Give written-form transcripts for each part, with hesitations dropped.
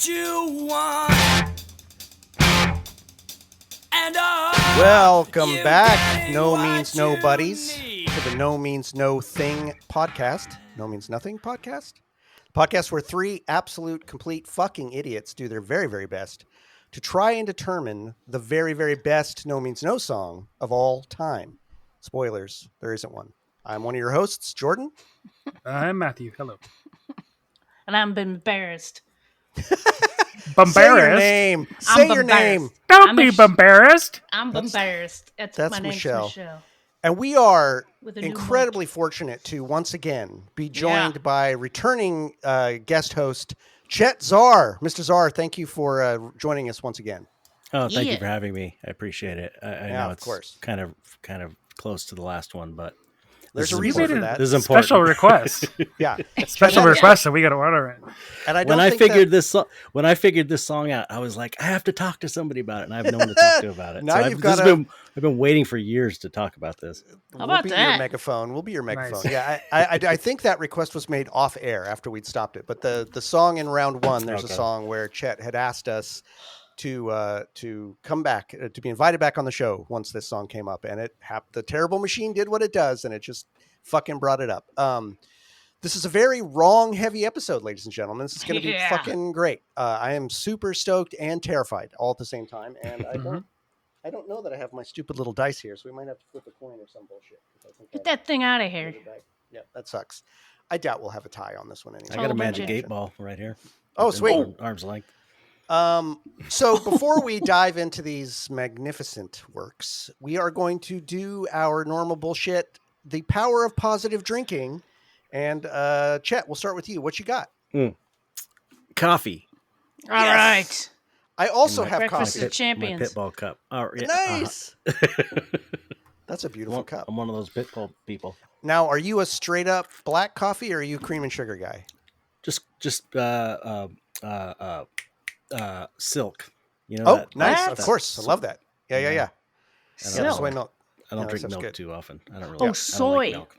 what you want. And Welcome back, No Means No Buddies, to the No Means No Thing podcast. No Means Nothing podcast. Podcast where three absolute, complete fucking idiots do their very, very best to try and determine the very, very best No Means No song of all time. Spoilers, there isn't one. I'm one of your hosts, Jordan. I'm Matthew. Hello. And I'm embarrassed. Say your name. Say your name. Don't be embarrassed. I'm embarrassed. That's My name's Michelle. Michelle. And we are With a new incredibly fortunate to once again be joined by returning guest host Chet Zar. Mr. Zar, thank you for joining us once again. Oh, thank you for having me. I appreciate it. I know of it's course. kind of close to the last one, but there's a reason for that. This is important. Special request. Yeah, Special request, so we got to order it. And I don't when I think figured that... when I figured this song out, I was like, I have to talk to somebody about it, and I have no one to talk to about it. Now so you've got to... I've been waiting for years to talk about this. How about we'll be that? your megaphone. We'll be your megaphone. Nice. Yeah, I think that request was made off air after we'd stopped it. But the song in round one, there's a song where Chet had asked us to come back, to be invited back on the show once this song came up, and the terrible machine did what it does, and it just fucking brought it up. This is a very wrong heavy episode, ladies and gentlemen. This is going to be fucking great. I am super stoked and terrified all at the same time, and I don't know that I have my stupid little dice here, so we might have to flip a coin or some bullshit. Get that thing out of here. Yeah, that sucks. I doubt we'll have a tie on this one anyway. I got a magic 8 ball right here. Oh, sweet. Arm's length. So before we dive into these magnificent works, we are going to do our normal bullshit, the power of positive drinking. And Chet, we'll start with you. What you got? Coffee. All right. I also have Breakfast coffee. of Champions. My pitbull cup. Oh, yeah. Nice. That's a beautiful cup. I'm one of those pitbull people. Now, are you a straight up black coffee or are you a cream and sugar guy? Just silk. You know. Oh, nice. Of course. I love that. Yeah. Silk. Soy milk. I don't drink milk good. too often. I don't really. Oh, soy. I don't like milk.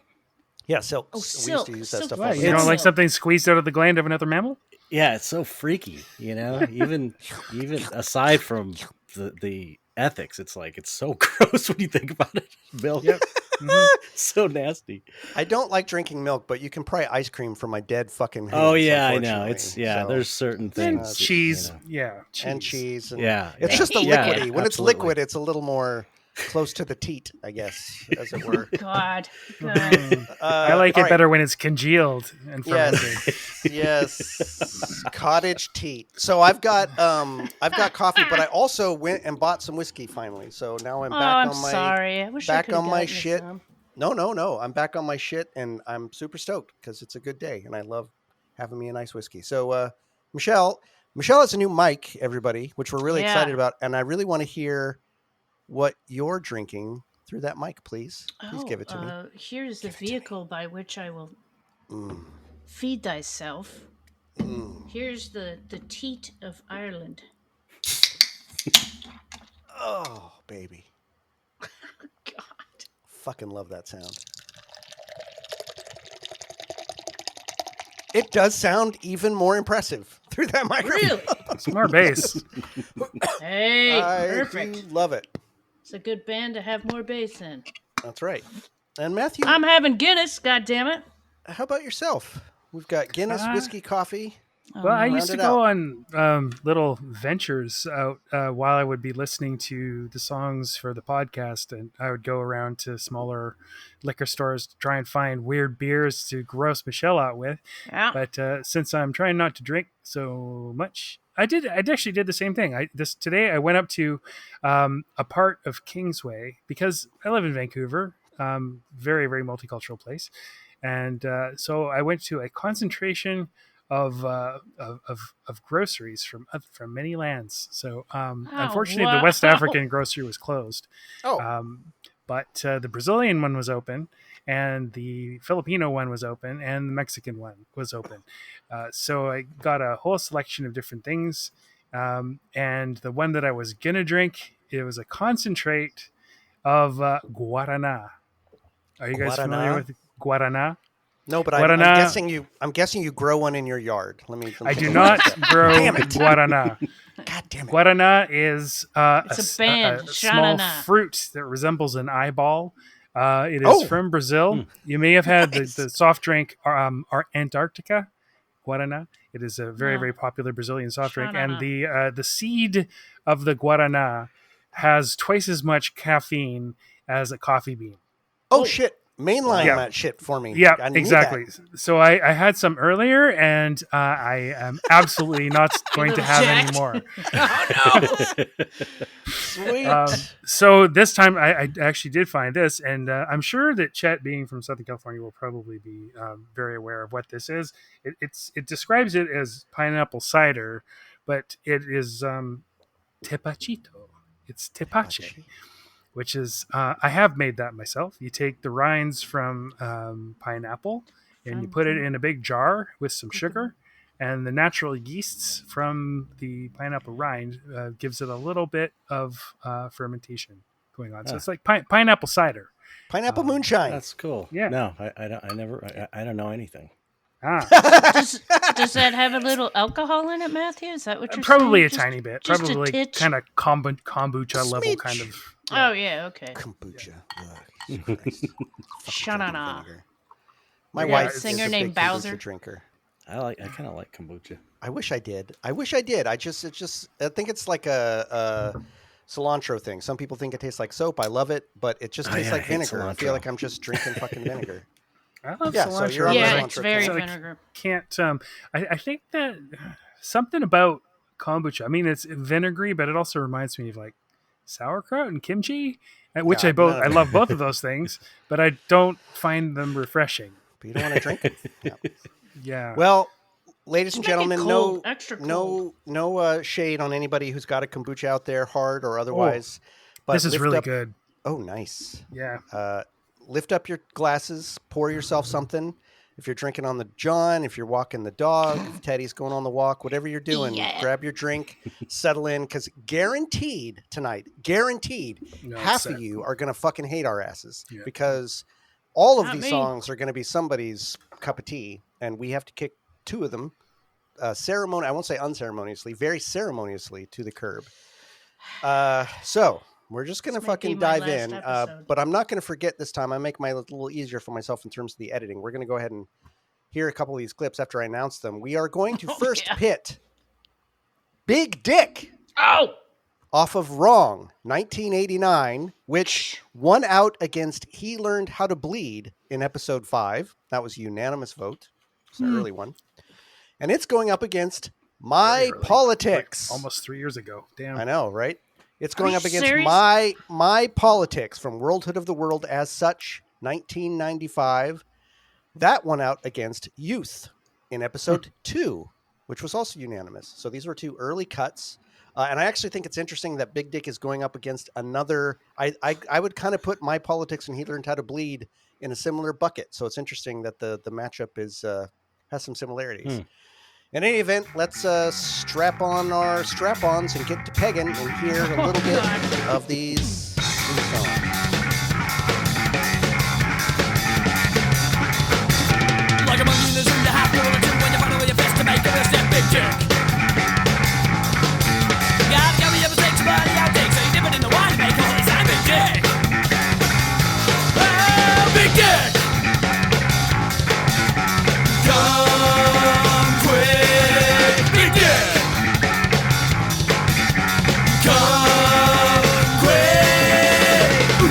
Yeah, silk. Oh, We used silk. to use that Silk. stuff. What, all the you don't time. like something squeezed out of the gland of another mammal? Yeah, it's so freaky, you know. Even aside from the ethics, it's like it's so gross when you think about it. Milk, Yep. so nasty. I don't like drinking milk, but you can pry ice cream from my dead fucking hands. Oh yeah, I know. unfortunately. It's So- there's certain And things. cheese. You know. Yeah. and cheese. And Yeah, it's yeah. just a Yeah, liquidy. When absolutely. it's liquid, it's a little more close to the teat, I guess, as it were. God. I like all it right. better when it's congealed and fermented. Yes, cottage teat. So I've got coffee, but I also went and bought some whiskey finally. So now I'm Oh, back I'm on my sorry. I wish I back could've on my gotten you shit. some. No. I'm back on my shit, and I'm super stoked because it's a good day, and I love having me a nice whiskey. So Michelle has a new mic, everybody, which we're really excited about, and I really want to hear what you're drinking through that mic, please. Please give it to me. Here's the vehicle by which I will Mm. feed thyself. Mm. Here's the teat of Ireland. Oh, baby. God. Fucking love that sound. It does sound even more impressive through that microphone. Really? It's more bass. Hey, I perfect. do love it. It's a good band to have more bass in. That's right. And Matthew, I'm having Guinness, goddammit. how about yourself? We've got Guinness, whiskey, coffee. Well, I used to Round it go on little ventures out while I would be listening to the songs for the podcast, and I would go around to smaller liquor stores to try and find weird beers to gross Michelle out with. Yeah. But since I'm trying not to drink so much, I actually did the same thing. Today I went up to a part of Kingsway because I live in Vancouver, very, very multicultural place, and so I went to a concentration of groceries from many lands. So unfortunately, the West African grocery was closed. But the Brazilian one was open, and the Filipino one was open, and the Mexican one was open. So I got a whole selection of different things. And the one that I was gonna drink, it was a concentrate of Guaraná. Are you guys familiar with Guaraná? No, but I'm Guarana. I'm guessing you grow one in your yard. Let me I take do a look not at that. grow Damn it. guarana. God damn it. Guarana is It's a band, small Shanana. fruit that resembles an eyeball. It is Oh. from Brazil. Hmm. You may have had Nice. the soft drink Antarctica Guarana. It is a very, No. very popular Brazilian soft drink. And Shanana. the seed of the Guarana has twice as much caffeine as a coffee bean. Oh shit. Mainline Yeah. that shit for me. Yeah, I need exactly. that. So I had some earlier, and I am absolutely not going to little have jacked. any more. Oh no! Sweet. So this time I actually did find this, and I'm sure that Chet, being from Southern California, will probably be very aware of what this is. It describes it as pineapple cider, but it is tepachito. It's tepache, which is I have made that myself. You take the rinds from pineapple and you put it in a big jar with some sugar, and the natural yeasts from the pineapple rind gives it a little bit of fermentation going on. So it's like pineapple cider. Pineapple moonshine. That's cool. Yeah. No, I don't know anything. Does that have a little alcohol in it, Matthew? Is that what you're Probably saying? a tiny bit. just a Probably titch? kind of kombucha level Smidge. kind of. Oh yeah, okay. Kombucha. Ugh, Christ. Fucking Shanana. vinegar. My Yeah, wife it's- is singer a named big kombucha Bowser. drinker. I kind of like kombucha. I wish I did. I think it's like a cilantro thing. Some people think it tastes like soap. I love it, but it just Oh, tastes yeah, I like hate vinegar. I feel cilantro. like I'm just drinking fucking vinegar. I love Yeah, so cilantro. you're on the Yeah, cilantro it's very camp. So, like, vinegar. Can't I think that something about kombucha. I mean, it's vinegary, but it also reminds me of like sauerkraut and kimchi, which Yeah, none of I it. love both of those things, but I don't find them refreshing. But you don't want to drink it. Yeah. Yeah. Well, ladies and Just make it gentlemen, cold, extra cold. no shade on anybody who's got a kombucha out there, hard or otherwise. But this is lift really up, good. Oh, nice. Yeah. Lift up your glasses, pour yourself something. If you're drinking on the John, if you're walking the dog, if Teddy's going on the walk, whatever you're doing, grab your drink, settle in, because guaranteed tonight, No, half it's of you are going to fucking hate our asses Yeah. because all of Not these me. songs are going to be somebody's cup of tea, and we have to kick two of them I won't say unceremoniously, very ceremoniously to the curb. So we're just going to This may be fucking my dive last in, episode. but I'm not going to forget this time. I make my life a little easier for myself in terms of the editing. We're going to go ahead and hear a couple of these clips after I announce them. We are going to Oh, first yeah. pit Big Dick Oh, off of Wrong, 1989, which won out against He Learned How to Bleed in episode 5. That was a unanimous vote. It's an early one. And it's going up against My Very early. Politics. Like almost 3 years ago. Damn. I know, right? It's Are going you up against serious? My Politics from Worldhood of the World as Such, 1995. That won out against Youth in episode 2, which was also unanimous. So these were two early cuts. And I actually think it's interesting that Big Dick is going up against another. I would kind of put My Politics and He Learned How to Bleed in a similar bucket. So it's interesting that the matchup is has some similarities. In any event, let's strap on our strap-ons and get to pegging and hear a little bit of these songs. Like a monkey in the zoo, you have to religion when you find a way your best to make a real step, big dick. God, got me ever take somebody out, take so you dip it in the wine, make a holy sign, big dick. Oh, big dick. Come quick, big dick. Come quick.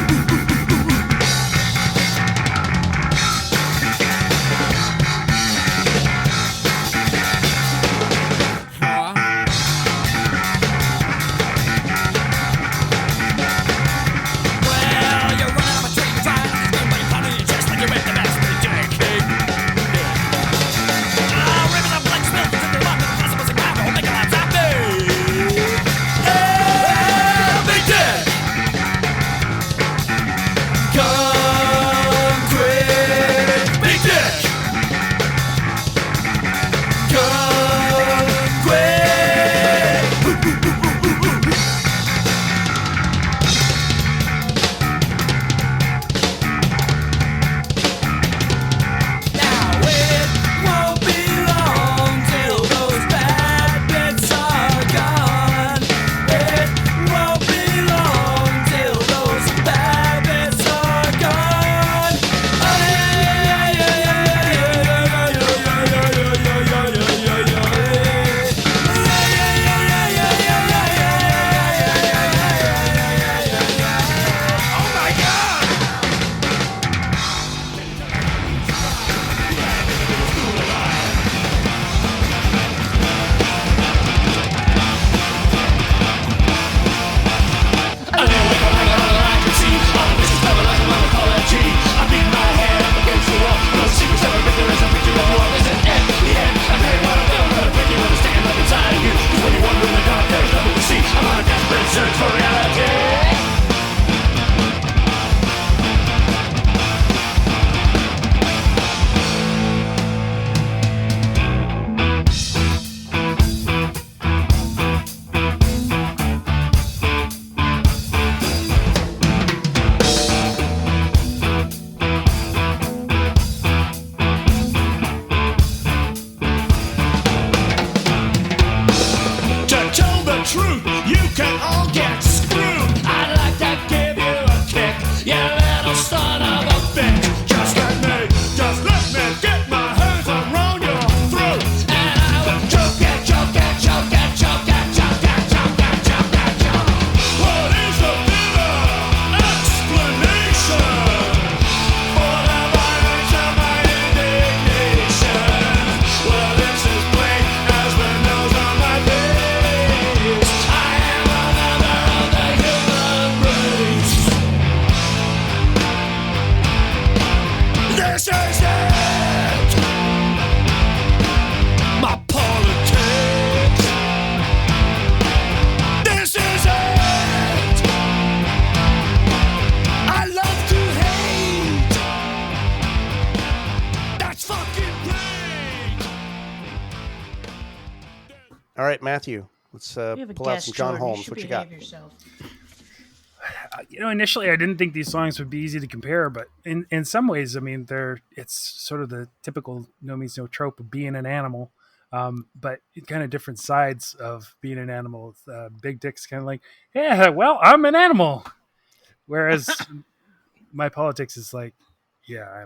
All right, Matthew. Let's You have a pull out guest, some John Jordan. You Holmes. should What you got? behave yourself. Initially I didn't think these songs would be easy to compare, but in some ways, I mean, it's sort of the typical no means no trope of being an animal, but kind of different sides of being an animal. Big Dick's kind of like, yeah, well, I'm an animal, whereas My Politics is like, yeah,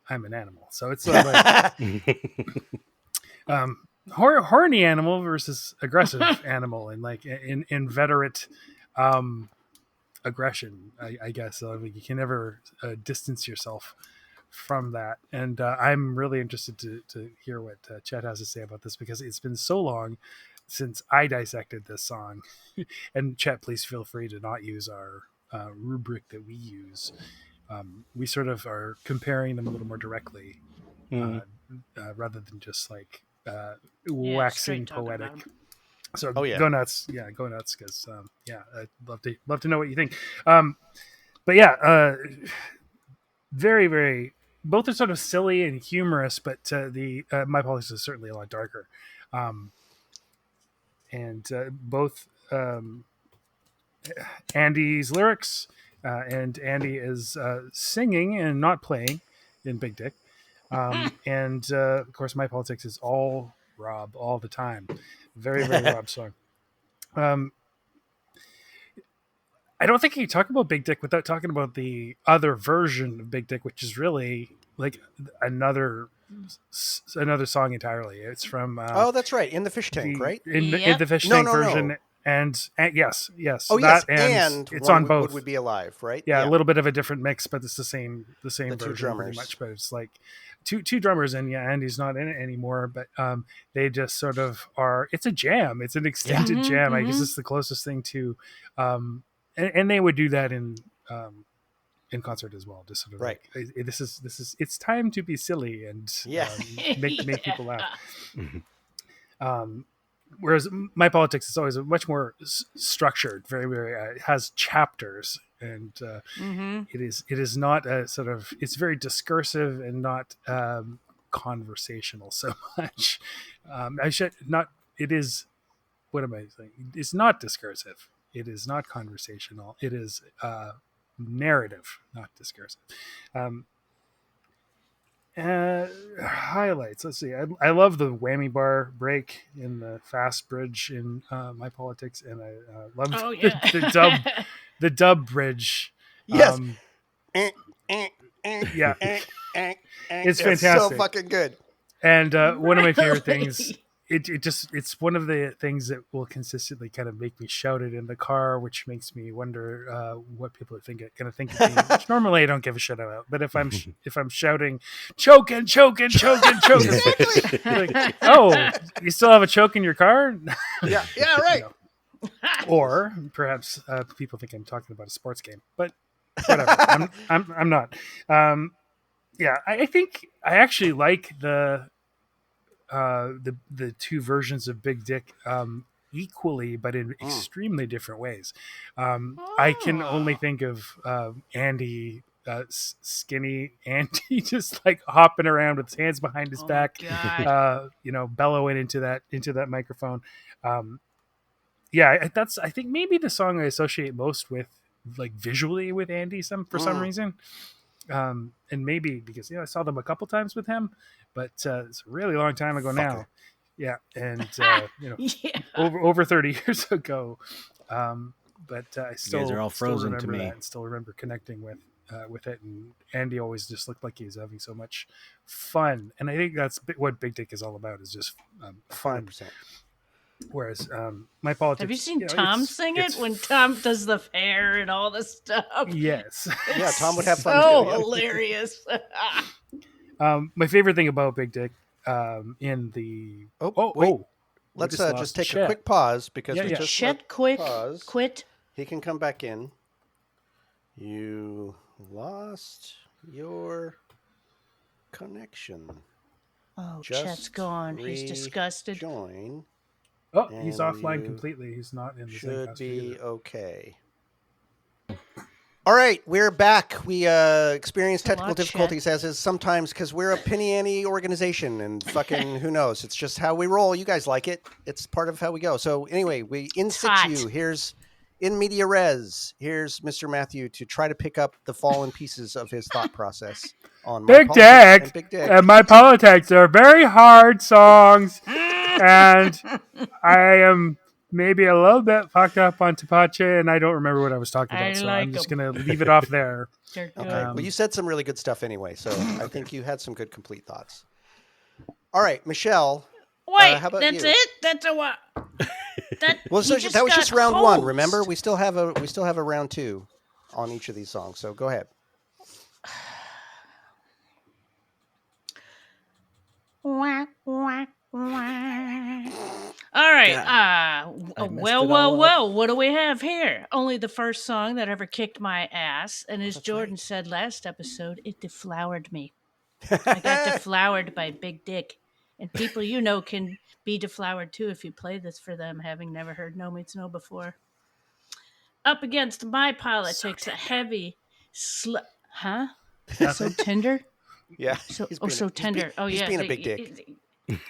I'm an animal. So it's sort of like horny animal versus aggressive animal, and like inveterate aggression, I guess. You can never distance yourself from that. And I'm really interested to hear what Chet has to say about this, because it's been so long since I dissected this song. And Chet, please feel free to not use our rubric that we use. We sort of are comparing them a little more directly, rather than just like waxing straight talking about poetic. 'em. So yeah. go nuts. Yeah, go nuts, because I'd love to know what you think. But yeah, very, very, both are sort of silly and humorous, but the My Politics is certainly a lot darker. And both Andy's lyrics, and Andy is singing and not playing in Big Dick. And of course, My Politics is all Rob all the time. Very, very Rob song. I don't think you talk about Big Dick without talking about the other version of Big Dick, which is really like another song entirely. It's from Oh, that's right. In the Fish Tank, right? in Yep. the Fish No, Tank no, no. version, and yes, Oh, that, yes. And it's One on both. Would We Be Alive, right? Yeah, a little bit of a different mix, but it's the same The two version pretty drummers. much. But it's like two drummers, and Andy's not in it anymore. But they just sort of are. It's a jam. It's an extended jam. I guess it's the closest thing to, and they would do that in concert as well. Just sort of Right. like, this is it's time to be silly and Yeah. make people laugh. Whereas My Politics is always much more structured, very, very, it has chapters, and it is not a sort of, it's very discursive and not conversational so much. I should not, it is, what am I saying? It's not discursive. It is not conversational. It is narrative, not discursive. Highlights. Let's see. I love the whammy bar break in the fast bridge in My Politics, and I love the dub bridge. Yes. Yeah, it's fantastic. So fucking good. And one of my favorite things, it's one of the things that will consistently kind of make me shout it in the car, which makes me wonder what people are gonna think of me, which normally I don't give a shit about. But if I'm shouting, choking, like, oh, you still have a choke in your car? Yeah, right. Or perhaps people think I'm talking about a sports game, but whatever. I'm not. Yeah, I think I actually like the two versions of Big Dick equally, but in extremely different ways. I can only think of Andy, skinny Andy, just like hopping around with his hands behind his back, bellowing into that microphone. I think maybe the song I associate most with, like, visually with Andy for some reason. And maybe because I saw them a couple times with him, but it's a really long time ago now. Yeah, and over 30 years ago. But I still, you guys are all frozen still remember to me. that, and still remember connecting with it. And Andy always just looked like he was having so much fun, and I think that's what Big Dick is all about, is just fun. 100%. Whereas My Politics. Have you seen Tom sing it when Tom does the hair and all the stuff? Yes. Yeah, Tom would have fun so too. Yeah. hilarious. My favorite thing about Big Dick in the wait. Let's just take a quick pause, because we just Chet quit. He can come back in. You lost your connection. Oh, Just Chet's gone. He's disgusted. Join. Oh, he's offline completely. He's not in the Should Zencaster be either. okay. All right, we're back. We experienced It's a technical lot, Chet. difficulties as is sometimes because we're a penny ante organization and fucking who knows. It's just how we roll. You guys like it. It's part of how we go. So anyway, we in It's hot. situ. Here's in media res. Here's Mr. Matthew to try to pick up the fallen pieces of his thought process on My Big Politics Dick and Big Dick. and My Politics are very hard songs, and I am maybe a little bit fucked up on Tapache, and I don't remember what I was talking about, I so like I'm just 'em. going to leave it off there. They're good. Okay. Well, you said some really good stuff anyway, so I think you had some good complete thoughts. All right, Michelle. Wait, how about that's you? it? That's a what? That, Well, so you that was got just round one. hosed. Remember, we still have a round two on each of these songs. So go ahead. Wah, wah, wah. All right. I messed it all up. Well. What do we have here? Only the first song that ever kicked my ass, and as That's Jordan right. said last episode, it deflowered me. I got deflowered by Big Dick, and people you know can be deflowered too if you play this for them, having never heard No Means No before. Up against My Politics, a heavy, huh? So tender. Yeah. So he's being so tender. He's being a big dick.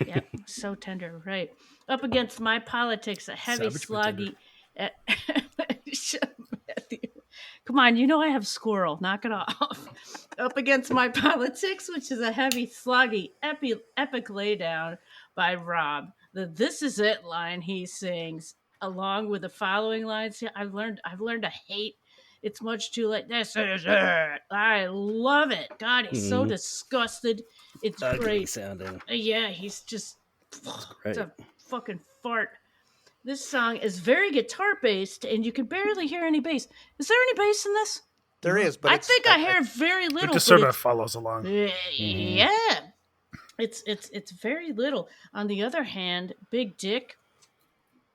Yep, so tender, right. Up against My Politics, a heavy, Savage but tender. sloggy. Come on, you know I have squirrel. Knock it off. Up against My Politics, which is a heavy, sloggy, epic laydown by Rob. The "This Is It" line he sings, along with the following lines. I've learned to hate. It's much too late. This is it. I love it. God, he's so disgusted. It's Ugly great. sounding. Yeah, he's just Great. it's a fucking fart. This song is very guitar based, and you can barely hear any bass. Is there any bass in this? There is, but I think I hear very little. It just but sort of it's- follows along. Yeah, it's very little. On the other hand, Big Dick,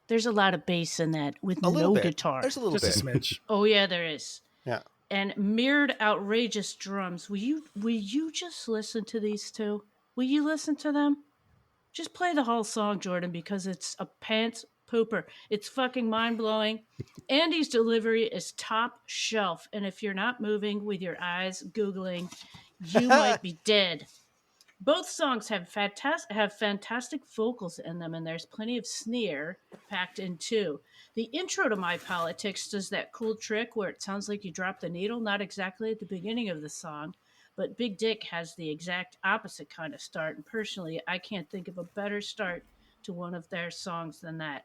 there's a lot of bass in that with a little no bit. guitar. There's a little Just a bit. smidge. Oh yeah, there is. Yeah. And mirrored outrageous drums. Will you just listen to these two? Will you listen to them? Just play the whole song, Jordan, because it's a pants pooper. It's fucking mind blowing. Andy's delivery is top shelf, and if you're not moving with your eyes googling, you might be dead. Both songs have fantastic vocals in them, and there's plenty of sneer packed in too. The intro to My Politics does that cool trick where it sounds like you drop the needle, not exactly at the beginning of the song, but Big Dick has the exact opposite kind of start. And personally, I can't think of a better start to one of their songs than that.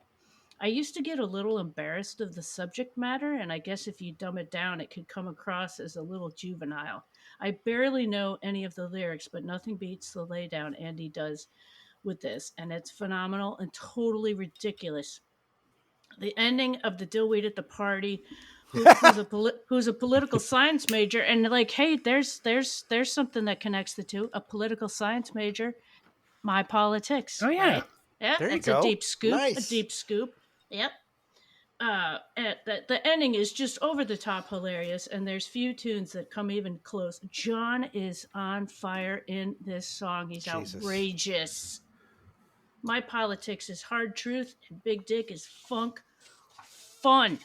I used to get a little embarrassed of the subject matter, and I guess if you dumb it down, it could come across as a little juvenile. I barely know any of the lyrics, but nothing beats the laydown Andy does with this, and it's phenomenal and totally ridiculous. The ending of the dillweed at the party, who's a political science major, and like, hey, there's something that connects the two. A political science major, My Politics. Oh, yeah. right? Yeah, There you it's go. a deep scoop. Nice. A deep scoop. Yep. The ending is just over the top hilarious, and there's few tunes that come even close. John is on fire in this song. He's Jesus. outrageous. My Politics is hard truth, and Big Dick is funk fun.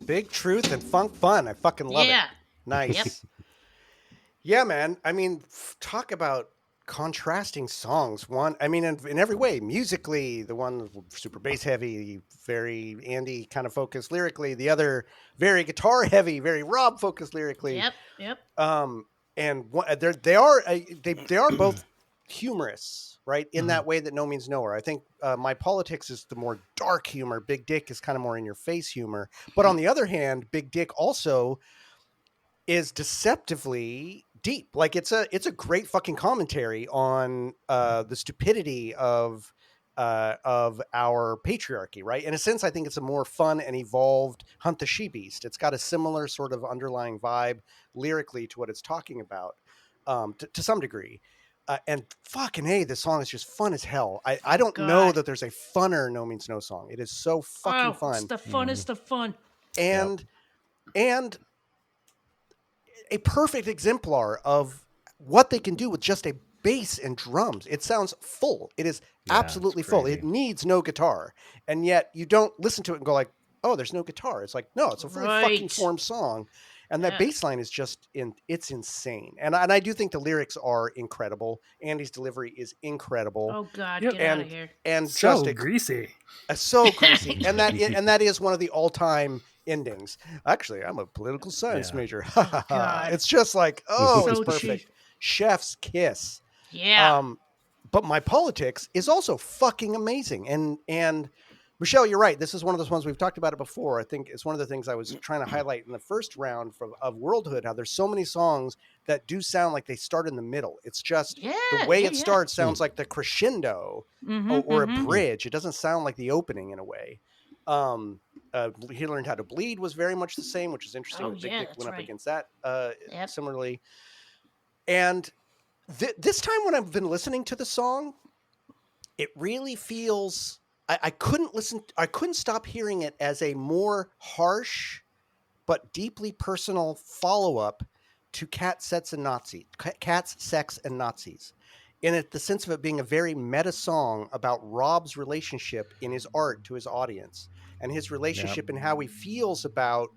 Big truth and funk fun. I fucking love Yeah. it. Nice. Yep. Yeah, man. I mean, talk about contrasting songs. One, I mean, in every way, musically, the one super bass heavy, very Andy kind of focused lyrically. The other very guitar heavy, very Rob focused lyrically. Yep. And they are both humorous, right? In that way that No Means Nowhere. I think My Politics is the more dark humor. Big Dick is kind of more in your face humor. But on the other hand, Big Dick also is deceptively deep. Like it's a great fucking commentary on the stupidity of our patriarchy, right? In a sense, I think it's a more fun and evolved Hunt the She-Beast. It's got a similar sort of underlying vibe lyrically to what it's talking about, to some degree. And fucking hey, this song is just fun as hell. I don't know God. that there's a funner No Means No song. It is so fucking fun. It's the funnest of fun. And a perfect exemplar of what they can do with just a bass and drums. It sounds full. It is absolutely it's full. crazy. It needs no guitar. And yet you don't listen to it and go like, oh, there's no guitar. It's like, no, it's a fully fucking Right. formed song. And that Yeah. bass line is just it's insane. And I do think the lyrics are incredible. Andy's delivery is incredible. Oh God, Yep. get out of And here. just So greasy. so greasy. And that is one of the all-time endings. Actually, I'm a political science Yeah. major. Oh God. It's just like, oh, it's So perfect. cheap. Chef's kiss. Yeah. But My Politics is also fucking amazing. And Michelle, you're right. This is one of those ones we've talked about it before. I think it's one of the things I was trying to highlight in the first round of Worldhood, how there's so many songs that do sound like they start in the middle. It's just Yeah. the way yeah, it yeah. starts sounds like the crescendo Mhm. or a mhm. bridge. It doesn't sound like the opening in a way. He Learned How to Bleed was very much the same, which is interesting. Oh, that Big yeah, Dick that's went up right. against that Yep. similarly. And this time when I've been listening to the song, it really feels I couldn't stop hearing it as a more harsh but deeply personal follow-up to Cats, Sex, and Nazis. In it, the sense of it being a very meta song about Rob's relationship in his art to his audience and his relationship and how he feels about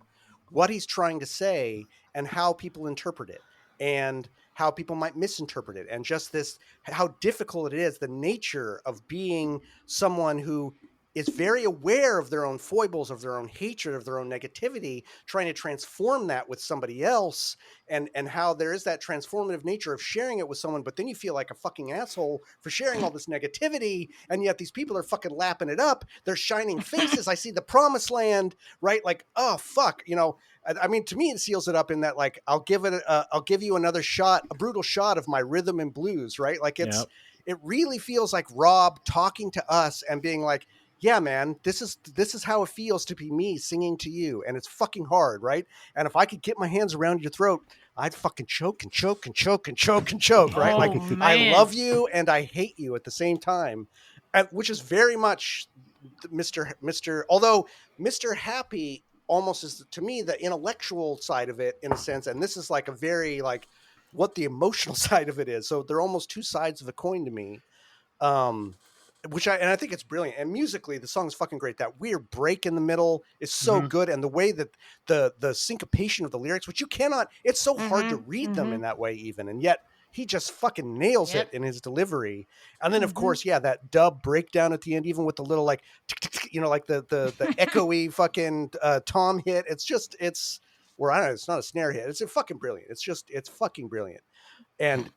what he's trying to say and how people interpret it and how people might misinterpret it and just this how difficult it is, the nature of being someone who is very aware of their own foibles, of their own hatred, of their own negativity, trying to transform that with somebody else, and how there is that transformative nature of sharing it with someone, but then you feel like a fucking asshole for sharing all this negativity, and yet these people are fucking lapping it up. They're shining faces. I see the promised land, right? Like, oh fuck, I mean, to me, it seals it up in that, like, I'll give you another shot, a brutal shot of my rhythm and blues, right? Like, Yep. it really feels like Rob talking to us and being like, yeah, man, this is how it feels to be me singing to you. And it's fucking hard, right? And if I could get my hands around your throat, I'd fucking choke and choke and choke and choke and choke, right? Like, Oh I man. love you and I hate you at the same time, which is very much although Mr. Happy almost is, to me, the intellectual side of it in a sense. And this is like a very, like, what the emotional side of it is. So they're almost two sides of a coin to me. I think it's brilliant, and musically the song is fucking great. That weird break in the middle is so Mhm. good, and the way that the syncopation of the lyrics, which you cannot, it's so hard to Mhm, read them in mhm. that way even, and yet he just fucking nails it Yep. in his delivery. And then of Mhm. course, yeah, that dub breakdown at the end, even with the little like like the echoey fucking tom hit. Or I don't know, it's not a snare hit. It's a fucking brilliant. It's fucking brilliant. And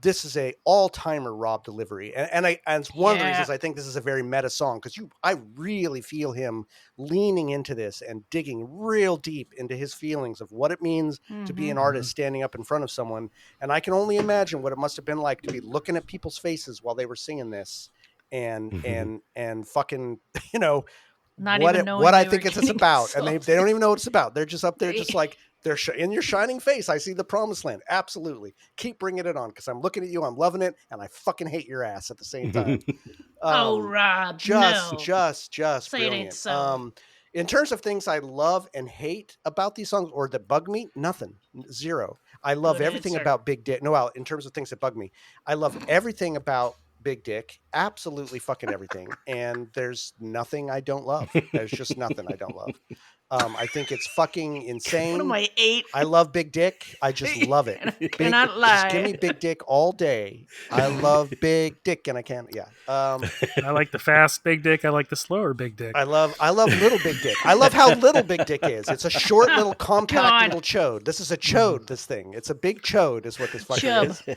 this is a all-timer Rob delivery, and it's one of the Yeah. reasons I think this is a very meta song, because I really feel him leaning into this and digging real deep into his feelings of what it means to be an Mhm. artist standing up in front of someone. And I can only imagine what it must have been like to be looking at people's faces while they were singing this, and fucking Not even knowing what I they were think it's getting about, and they insulted. don't even know what it's about. They're just up there, They- just like in your shining face. I see the promised land. Absolutely, keep bringing it on, because I'm looking at you, I'm loving it, and I fucking hate your ass at the same time. Oh, Rob, Just no. Say it ain't brilliant. so. In terms of things I love and hate about these songs or that bug me, nothing, zero. I love Good everything answer. about Big Dick. No, well, in terms of things that bug me, I love everything about Big Dick, absolutely fucking everything. And there's nothing I don't love. There's just nothing I don't love. I think it's fucking What insane. am I, 8? I love Big Dick. I just love it. And I cannot lie. Just give me Big Dick all day. I love Big Dick, and I can't. Yeah. I like the fast big dick. I like the slower big dick. I love little Big Dick. I love how little Big Dick is. It's a short little compact God. little chode. This is a chode. This thing. It's a big chode, is what this fucking Chub. is.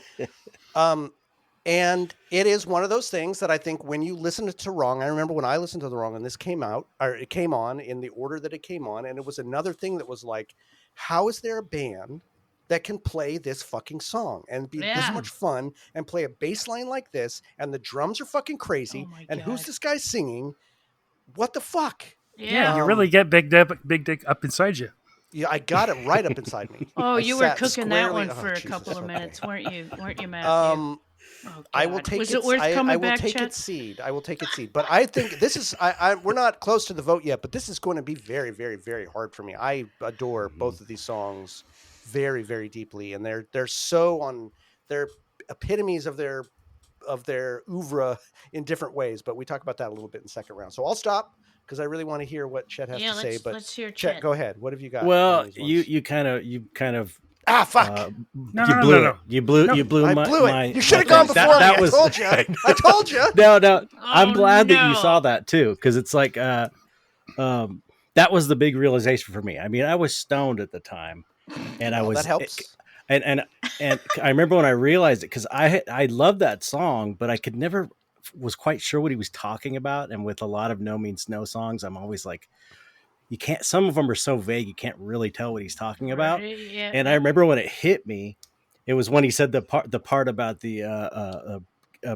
And it is one of those things that I think when you listen to Wrong, I remember when I listened to The Wrong and this came out, or it came on in the order that it came on, and it was another thing that was like, how is there a band that can play this fucking song and be this Yeah. much fun and play a bass line like this, and the drums are fucking crazy, Oh my and who's God. this guy singing? What the fuck? Yeah, you Um, really get big dick up inside you. Yeah, I got it right up inside me. Oh, I you were sat cooking that squarely- one oh, for a Jesus, couple of okay. minutes, weren't you? Weren't you, Matthew? Oh, I will God. take Was its, it worth I coming will back, take Chet? its seed. I will take its seed. But I think this is we're not close to the vote yet, but this is going to be very, very, very hard for me. I adore both of these songs very, very deeply, and they're so on they're epitomes of their oeuvre in different ways. But we talk about that a little bit in second round. So I'll stop. because I really want to hear what Chet has to say. But let's hear Chet, Chet. go ahead. What have you got? on Well, these ones? you kind of fuck. No. You blew I my, blew it. my You should have my gone thing. before me. That I was, told you. I told you. No, I'm glad that you no. saw that too, because it's like that was the big realization for me. I mean, I was stoned at the time, and I Well, was that helps. and I remember when I realized it, because I loved that song, but I could never was quite sure what he was talking about. And with a lot of No Means No songs, I'm always like, you can't. Some of them are so vague, you can't really tell what he's talking about. Right, yeah, And yeah. I remember when it hit me, it was when he said the part about the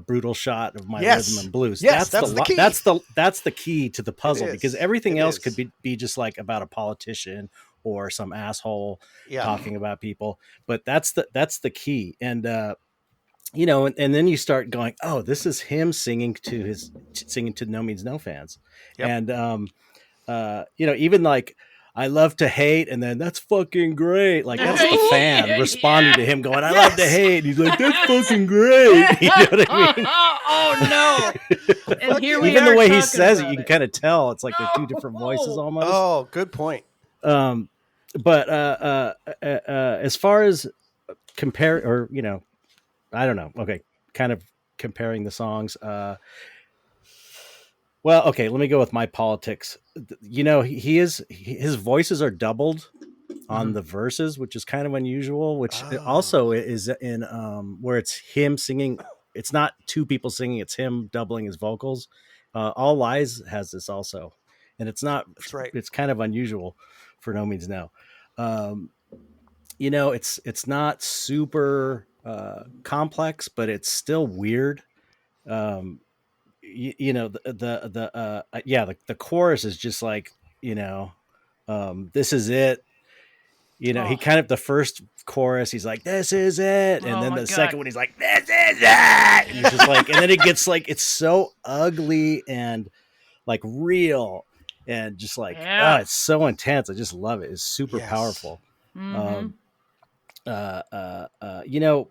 brutal shot of my Yes. rhythm and blues. Yes, that's the key. That's the key to the puzzle, is. because everything It else is. could be just like about a politician or some asshole Yeah. talking about people. But that's the key. And you know, and then you start going, oh, this is him singing to No Means No fans. Yep. And you know, even like, I love to hate, and then that's fucking great. Like, that's the fan responding to him going, I love to hate. And he's like, that's fucking great. You know what I mean? Oh no. And here we Even are the way he talking says it, about you can kind of tell it's like they're two different voices almost. Oh, good point. But as far as compare, or, you know, I don't know. Okay. Kind of comparing the songs. Well, okay, let me go with my politics. You know, his voices are doubled on the verses, which is kind of unusual, which also is in where it's him singing. It's not two people singing, it's him doubling his vocals. All Lies has this also. And it's not, That's right. It's kind of unusual for No Means No. You know, it's not super complex, but it's still weird. You know, the chorus is just like, you know, this is it. You know, he kind of, the first chorus, he's like, this is it. And then the second one, he's like, this is it. And he's just like, and then it gets like, it's so ugly and like real and just like, it's so intense. I just love it. It's super powerful. Mm-hmm. You know,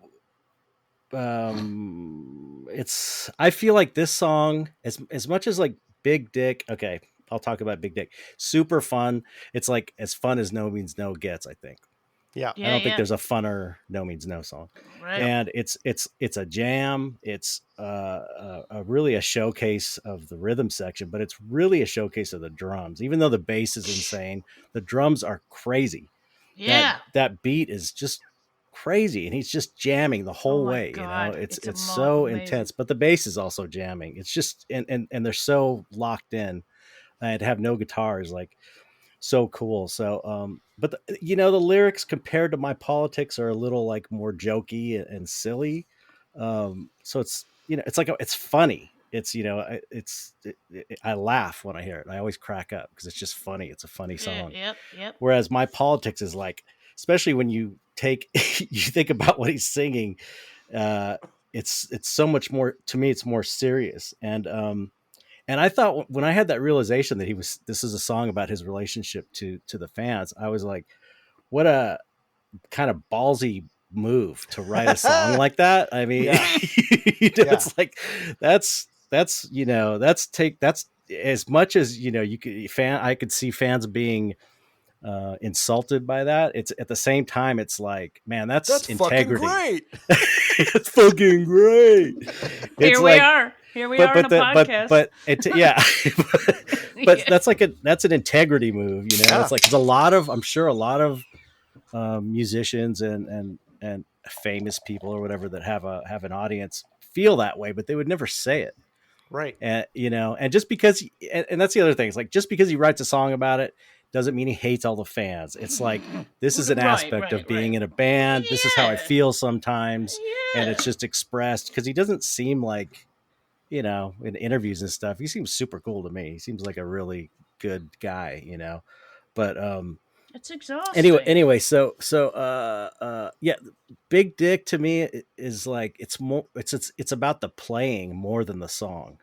I feel like this song, as much as like Big Dick, okay, I'll talk about Big Dick, super fun. It's like as fun as No Means No gets, I think. Yeah. I don't think there's a funner No Means No song. Right. And it's a jam. It's a really a showcase of the rhythm section, but it's really a showcase of the drums. Even though the bass is insane, the drums are crazy. Yeah. That beat is just crazy, and he's just jamming the whole way. God. You know, it's so amazing. Intense, but the bass is also jamming. It's just and they're so locked in. And have no guitars, like, so cool. So but you know, the lyrics compared to My Politics are a little like more jokey and silly. So it's, you know, it's like it's funny. It's, you know, I laugh when I hear it. I always crack up because it's just funny. It's a funny song. Yep. Whereas My Politics is like, especially when you you think about what he's singing, it's so much more, to me, it's more serious. And I thought when I had that realization that this is a song about his relationship to the fans, I was like, what a kind of ballsy move to write a song like that. I mean, you know, it's like, that's, you know, that's as much as, you know, I could see fans being insulted by that. It's at the same time, it's like, man, that's integrity. Fucking great. It's fucking great. Here we are on a podcast. But that's an integrity move, you know. It's like, I'm sure a lot of musicians and famous people or whatever that have an audience feel that way, but they would never say it, right? And you know, and just because, and that's the other thing. It's like, just because he writes a song about it doesn't mean he hates all the fans. It's like, this is an aspect of being in a band. This is how I feel sometimes, and it's just expressed, because he doesn't seem like, you know, in interviews and stuff, he seems super cool to me. He seems like a really good guy, you know. But it's exhausting. Anyway, so yeah, Big Dick to me is like, it's about the playing more than the song.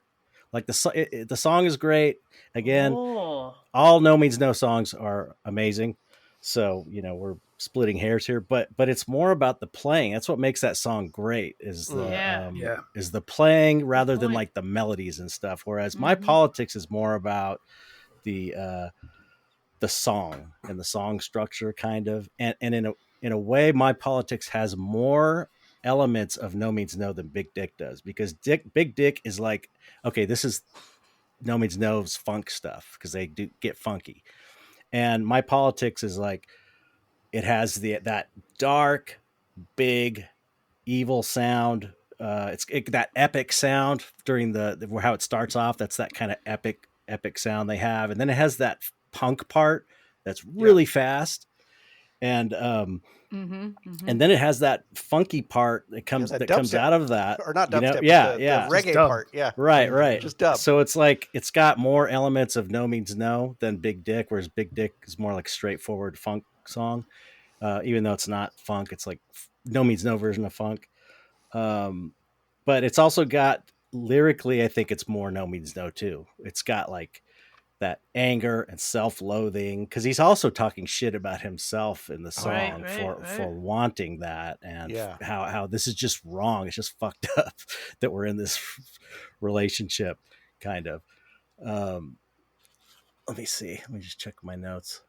Like the song is great. Again, all No Means No songs are amazing. So, you know, we're splitting hairs here, but it's more about the playing. That's what makes that song great, is the playing rather than like the melodies and stuff. Whereas My Politics is more about the song and the song structure, kind of, and in a way, My Politics has more elements of No Means No than Big Dick does, because Big Dick is like, okay, this is No Means No's funk stuff, because they do get funky, and My Politics is like, it has that dark, big, evil sound. That epic sound during the how it starts off. That's that kind of epic sound they have, and then it has that punk part that's really fast, and and then it has that funky part that comes out of that, or not dubstep, the reggae part, right, just dub. So it's like it's got more elements of No Means No than Big Dick, whereas Big Dick is more like straightforward funk song, even though it's not funk. It's like No Means No version of funk. But it's also got lyrically, I think it's more No Means No too. It's got like that anger and self-loathing, because he's also talking shit about himself in the song for wanting that, and how this is just wrong. It's just fucked up that we're in this relationship, kind of. Let me see. Let me just check my notes.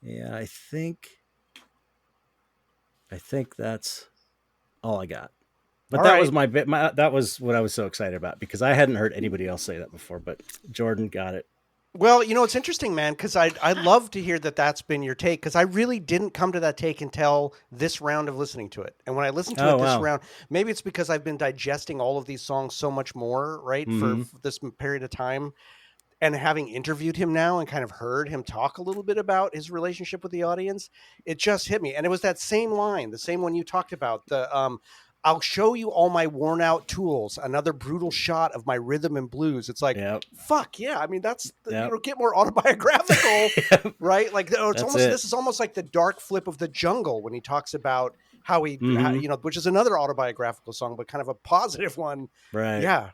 Yeah, I think that's all I got. But that was that was what I was so excited about, because I hadn't heard anybody else say that before, but Jordan got it. Well, it's interesting, man, because I love to hear that that's been your take, because I really didn't come to that take until this round of listening to it. And when I listened to it this round, maybe it's because I've been digesting all of these songs so much more, right, for this period of time. And having interviewed him now and kind of heard him talk a little bit about his relationship with the audience, it just hit me. And it was that same line, the same one you talked about, I'll show you all my worn out tools, another brutal shot of my rhythm and blues. It's like, fuck yeah. I mean, that's, get more autobiographical, right? Like, this is almost like the dark flip of The Jungle, when he talks about how he, which is another autobiographical song, but kind of a positive one. Right. Yeah.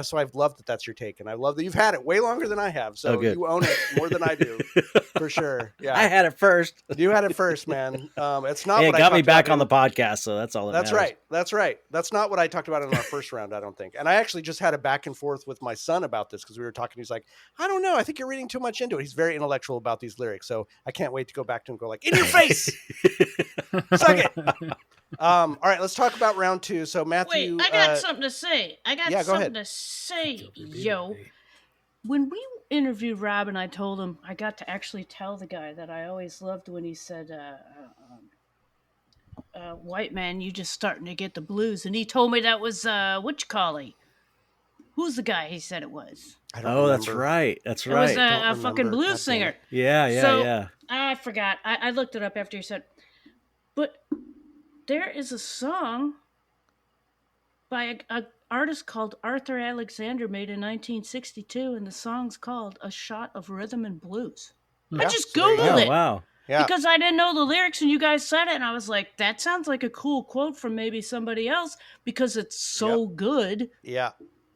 So I've loved that that's your take, and I love that you've had it way longer than I have. So you own it more than I do, for sure. Yeah, I had it first. You had it first, man. It's not. It got me back on the podcast, so that's all. That's right. That's right. That's not what I talked about in our first round, I don't think. And I actually just had a back and forth with my son about this, because we were talking. He's like, I don't know. I think you're reading too much into it. He's very intellectual about these lyrics, so I can't wait to go back to him and go like, in your face, suck it. All right, let's talk about round two. So Matthew, wait, I got something to say. Go ahead. To say, yo. When we interviewed Rob, and I told him, I got to actually tell the guy that I always loved when he said, white man, you just starting to get the blues. And he told me that was, who's the guy he said it was? I don't remember. That's right. That's It right. was a fucking blues singer. Yeah. I forgot. I looked it up after you said, but there is a song by a artist called Arthur Alexander, made in 1962, and the song's called "A Shot of Rhythm and Blues." I just Googled it. Wow. Yeah. Because I didn't know the lyrics, and you guys said it, and I was like, that sounds like a cool quote from maybe somebody else, because it's so good. Yeah.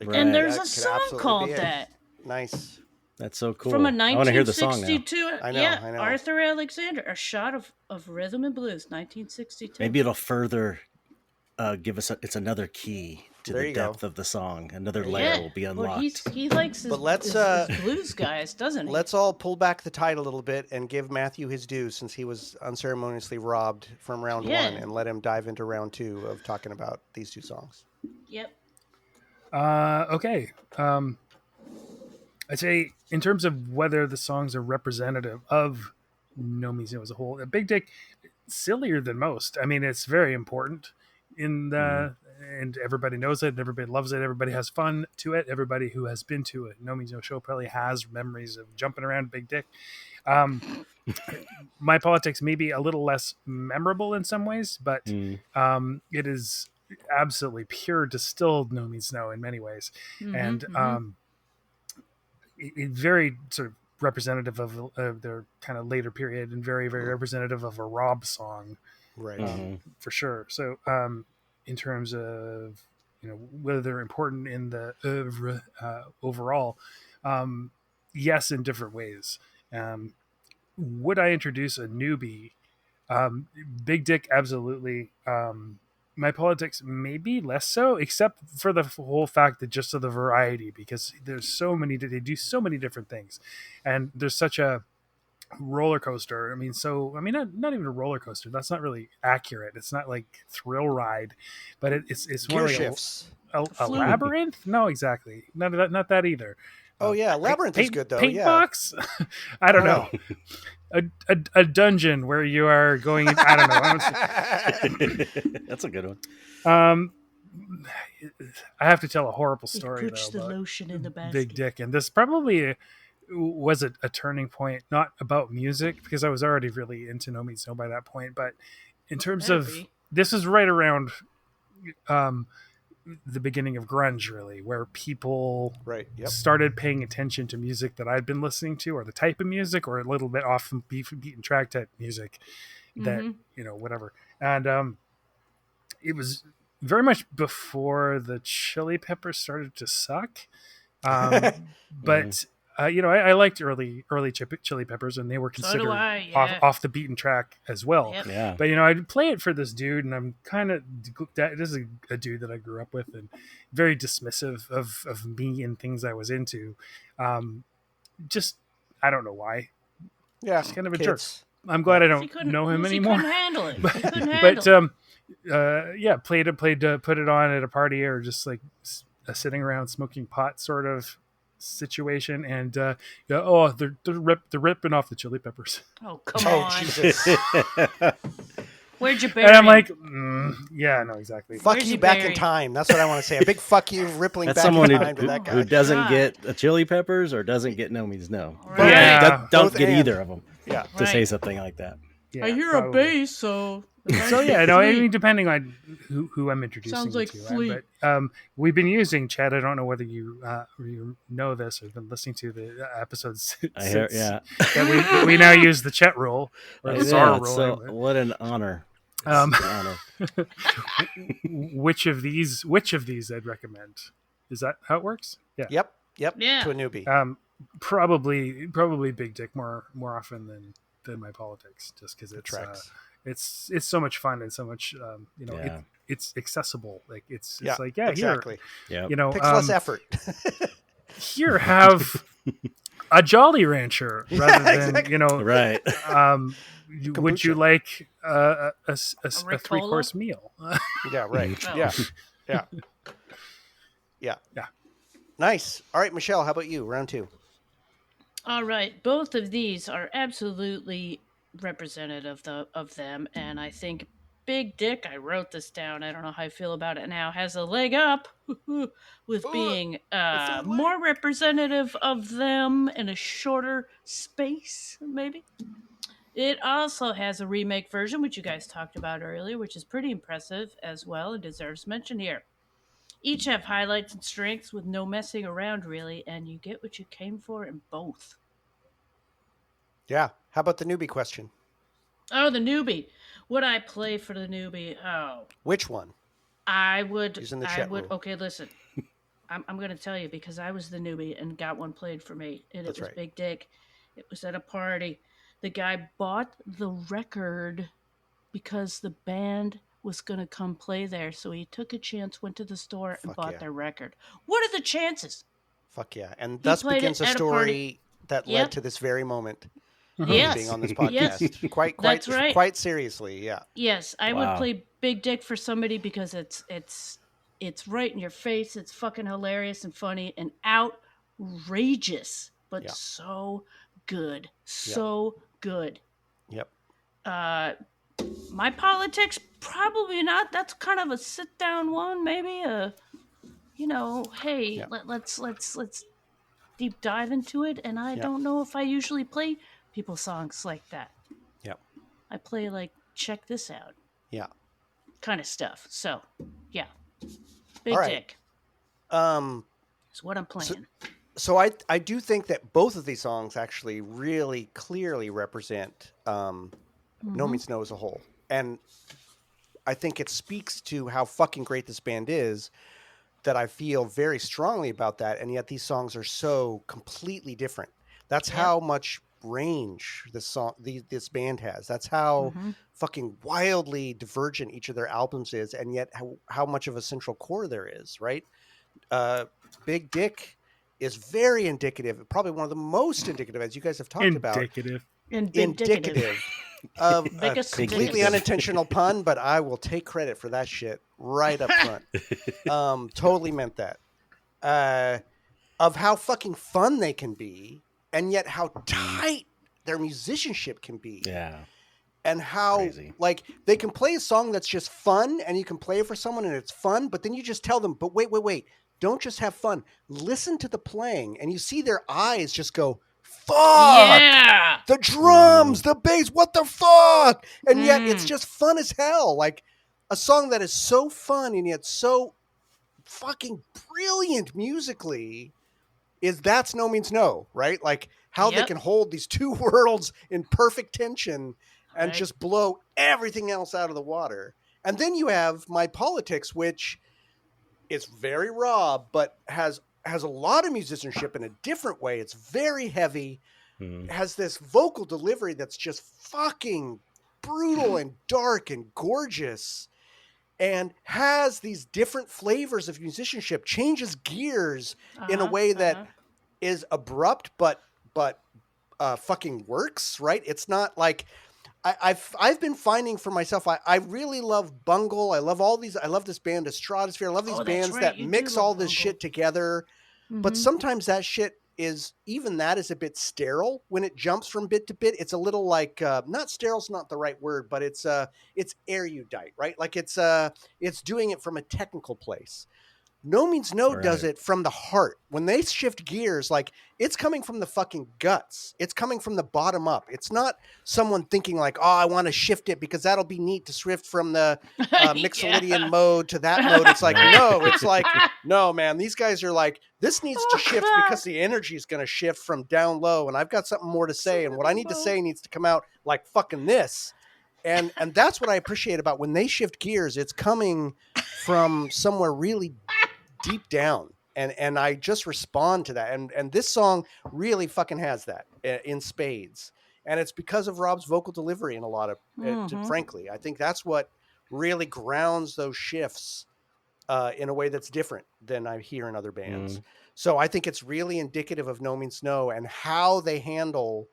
Right. And there's a song called that. Nice. That's so cool. From a I want to hear the song now. 1962. I know. Arthur Alexander, "A Shot of Rhythm and Blues," 1962. Maybe it'll further give us it's another key to the depth of the song. Another layer will be unlocked. Well, he likes his, his blues guys, doesn't he? Let's all pull back the tide a little bit and give Matthew his due, since he was unceremoniously robbed from round one, and let him dive into round two of talking about these two songs. Yep. Okay. I'd say, in terms of whether the songs are representative of No Means No as a whole, Big Dick, sillier than most. I mean, it's very important in the, and everybody knows it, and everybody loves it, everybody has fun to it, everybody who has been to a No Means No show probably has memories of jumping around Big Dick. My Politics may be a little less memorable in some ways, but it is absolutely pure distilled No Means No in many ways. And it very sort of representative of their kind of later period, and very, very representative of a Rob song, right? For sure. So in terms of, whether they're important in the oeuvre overall, yes, in different ways. Would I introduce a newbie? Big Dick, absolutely. My Politics maybe less so, except for the whole fact that just of the variety, because there's so many, they do so many different things, and there's such a roller coaster. Not even a roller coaster. That's not really accurate. It's not like thrill ride, but it's more Gear like shifts. a Fluid. labyrinth. No, exactly. Not that either. Oh yeah, Labyrinth is good though. Paint Yeah. box. I don't Oh. know. A dungeon where you are going. I don't know. That's a good one. Um, I have to tell a horrible He story puts though the about lotion in the basket. Big Dick, and this probably was a turning point, not about music, because I was already really into No Means No by that point, but in terms Better of be. this is right around the beginning of grunge, really, where people Right. Yep. started paying attention to music that I'd been listening to, or the type of music, or a little bit off the beaten track type music that whatever. And it was very much before the Chili Peppers started to suck. But I liked early Chili Peppers, and they were So considered do I, yeah. off the beaten track as well. Yep. Yeah. But I'd play it for this dude, and I'm kind of this is a dude that I grew up with, and very dismissive of me and things I was into. Just I don't know why. Yeah. He's kind of a kids. jerk. I'm glad I He don't couldn't- know him he anymore. couldn't handle it. He couldn't handle But it. played put it on at a party, or just like a sitting around smoking pot sort of situation, and they're ripping off the Chili Peppers, Oh, come Oh on. Jesus! Where'd you bury and I'm him? like, yeah, no, exactly. Fuck Where's you he back in buried? time. That's what I want to say. A big fuck you, rippling That's back someone in who, time to that who guy. doesn't God. get a Chili Peppers or doesn't get No Means No. Right. Yeah. Don't Both get and. either of them Yeah. to say Right. something like that. Yeah, I hear probably. a bass, so. So yeah, no, I mean, depending on who I'm introducing Sounds you like to, Fleet. but we've been using Chad. I don't know whether you know this or been listening to the episodes. I hear, since yeah. that we now use the Chet rule or the Zar Yeah, rule. so what an honor. It's Um, an honor. which of these I'd recommend? Is that how it works? Yeah. Yep. Yeah. To a newbie. Probably Big Dick more often than My Politics, just because Tracks. it's so much fun and so much Yeah. it's accessible. Like it's Yeah, like yeah exactly. Yeah. here Takes less effort. here have a Jolly Rancher rather than exactly. Right. would you Kombucha. like a Ricola? 3-course meal? Yeah. Right. Oh. Yeah. Yeah. Yeah. Yeah. Nice. All right, Michelle. How about you? Round 2. All right, both of these are absolutely representative of them, and I think Big Dick, I wrote this down, I don't know how I feel about it now, has a leg up with being more representative of them in a shorter space, maybe. It also has a remake version, which you guys talked about earlier, which is pretty impressive as well and deserves mention here. Each have highlights and strengths with no messing around, really, and you get what you came for in both. Yeah. How about the newbie question? Oh, the newbie. Would I play for the newbie? Oh, Which one? I would. Using the I chat would. room. Okay, listen. I'm going to tell you because I was the newbie and got one played for me, and That's it was right. Big Dick. It was at a party. The guy bought the record because the band was going to come play there, so he took a chance, went to the store, and Fuck bought yeah. their record. What are the chances? Fuck yeah. And thus played begins it a at a party. story that Yep. led to this very moment. Yes. Being on this Yes. podcast. Quite That's right. quite seriously. Yeah. Yes, I Wow. would play Big Dick for somebody because it's right in your face. It's fucking hilarious and funny and outrageous, but Yeah. so good, so good. Yep. My Politics probably not. That's kind of a sit down one, maybe. Hey, Yeah. let's deep dive into it. And I don't know if I usually play people's songs like that. Yep. I play like check this out Yeah. kind of stuff. So, yeah, Big All right. Dick Um is what I'm playing. so I do think that both of these songs actually really clearly represent No Means No as a whole. And I think it speaks to how fucking great this band is that I feel very strongly about that. And yet these songs are so completely different. That's Yeah. how much range this band has. That's how fucking wildly divergent each of their albums is, and yet how much of a central core there is, right? Big Dick is very indicative, probably one of the most indicative, as you guys have talked about. Indicative. And big Indicative of a Biggest completely dickative. unintentional pun, but I will take credit for that shit right up front. Totally meant that. Of how fucking fun they can be, and yet how tight their musicianship can be. Yeah. And how Crazy. like they can play a song that's just fun, and you can play it for someone and it's fun, but then you just tell them, but wait. Don't just have fun. Listen to the playing, and you see their eyes just go, fuck! Yeah. The drums, the bass, what the fuck? And yet it's just fun as hell. Like a song that is so fun and yet so fucking brilliant musically is That's No Means No, right? Like how they can hold these two worlds in perfect tension and just blow everything else out of the water. And then you have My Politics, which is very raw, but has a lot of musicianship in a different way. It's very heavy, has this vocal delivery that's just fucking brutal and dark and gorgeous, and has these different flavors of musicianship, changes gears in a way that is abrupt, but fucking works, right? It's not like I've been finding for myself, I really love Bungle. I love all these. I love this band Stratosphere. I love these bands that mix all this shit together. But sometimes that shit is a bit sterile when it jumps from bit to bit. It's a little like not sterile's not the right word, but it's erudite, right? Like it's doing it from a technical place. No Means No does it from the heart. When they shift gears, like it's coming from the fucking guts. It's coming from the bottom up. It's not someone thinking like, oh, I want to shift it because that'll be neat to shift from the Mixolydian mode to that mode. It's like, no, it's like, no, man, these guys are like, this needs to shift because the energy is going to shift from down low. And I've got something more to say. And what I need to say needs to come out like fucking this. And that's what I appreciate about when they shift gears. It's coming from somewhere really deep down, and I just respond to that, and this song really fucking has that in spades, and it's because of Rob's vocal delivery in a lot of frankly, I think that's what really grounds those shifts in a way that's different than I hear in other bands. So I think it's really indicative of No Means No and how they handle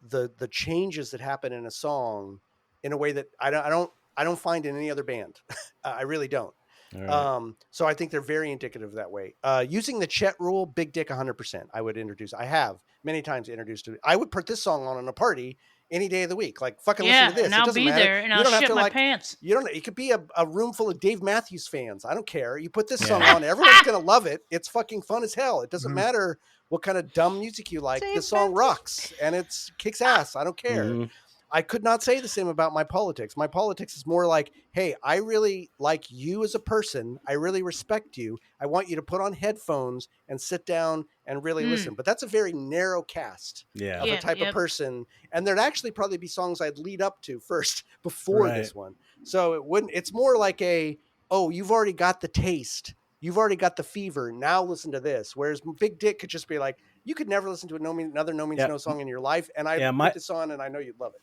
the changes that happen in a song in a way that I don't find in any other band. I really don't. Right. So I think they're very indicative that way. Using the Chet rule, Big Dick 100%. I would introduce. I have many times introduced it. I would put this song on in a party any day of the week. Like fucking listen to this. And I'll be matter. there, and I'll shit my pants. You don't. It could be a room full of Dave Matthews fans. I don't care. You put this song on, everyone's gonna love it. It's fucking fun as hell. It doesn't matter what kind of dumb music you like. The song rocks and it's kicks ass. I don't care. I could not say the same about My Politics. My Politics is more like, hey, I really like you as a person. I really respect you. I want you to put on headphones and sit down and really listen. But that's a very narrow cast of a type of person. And there'd actually probably be songs I'd lead up to first before this one. So it's more like you've already got the taste. You've already got the fever. Now listen to this. Whereas Big Dick could just be like, you could never listen to another No Means No song in your life. And I put this on and I know you'd love it.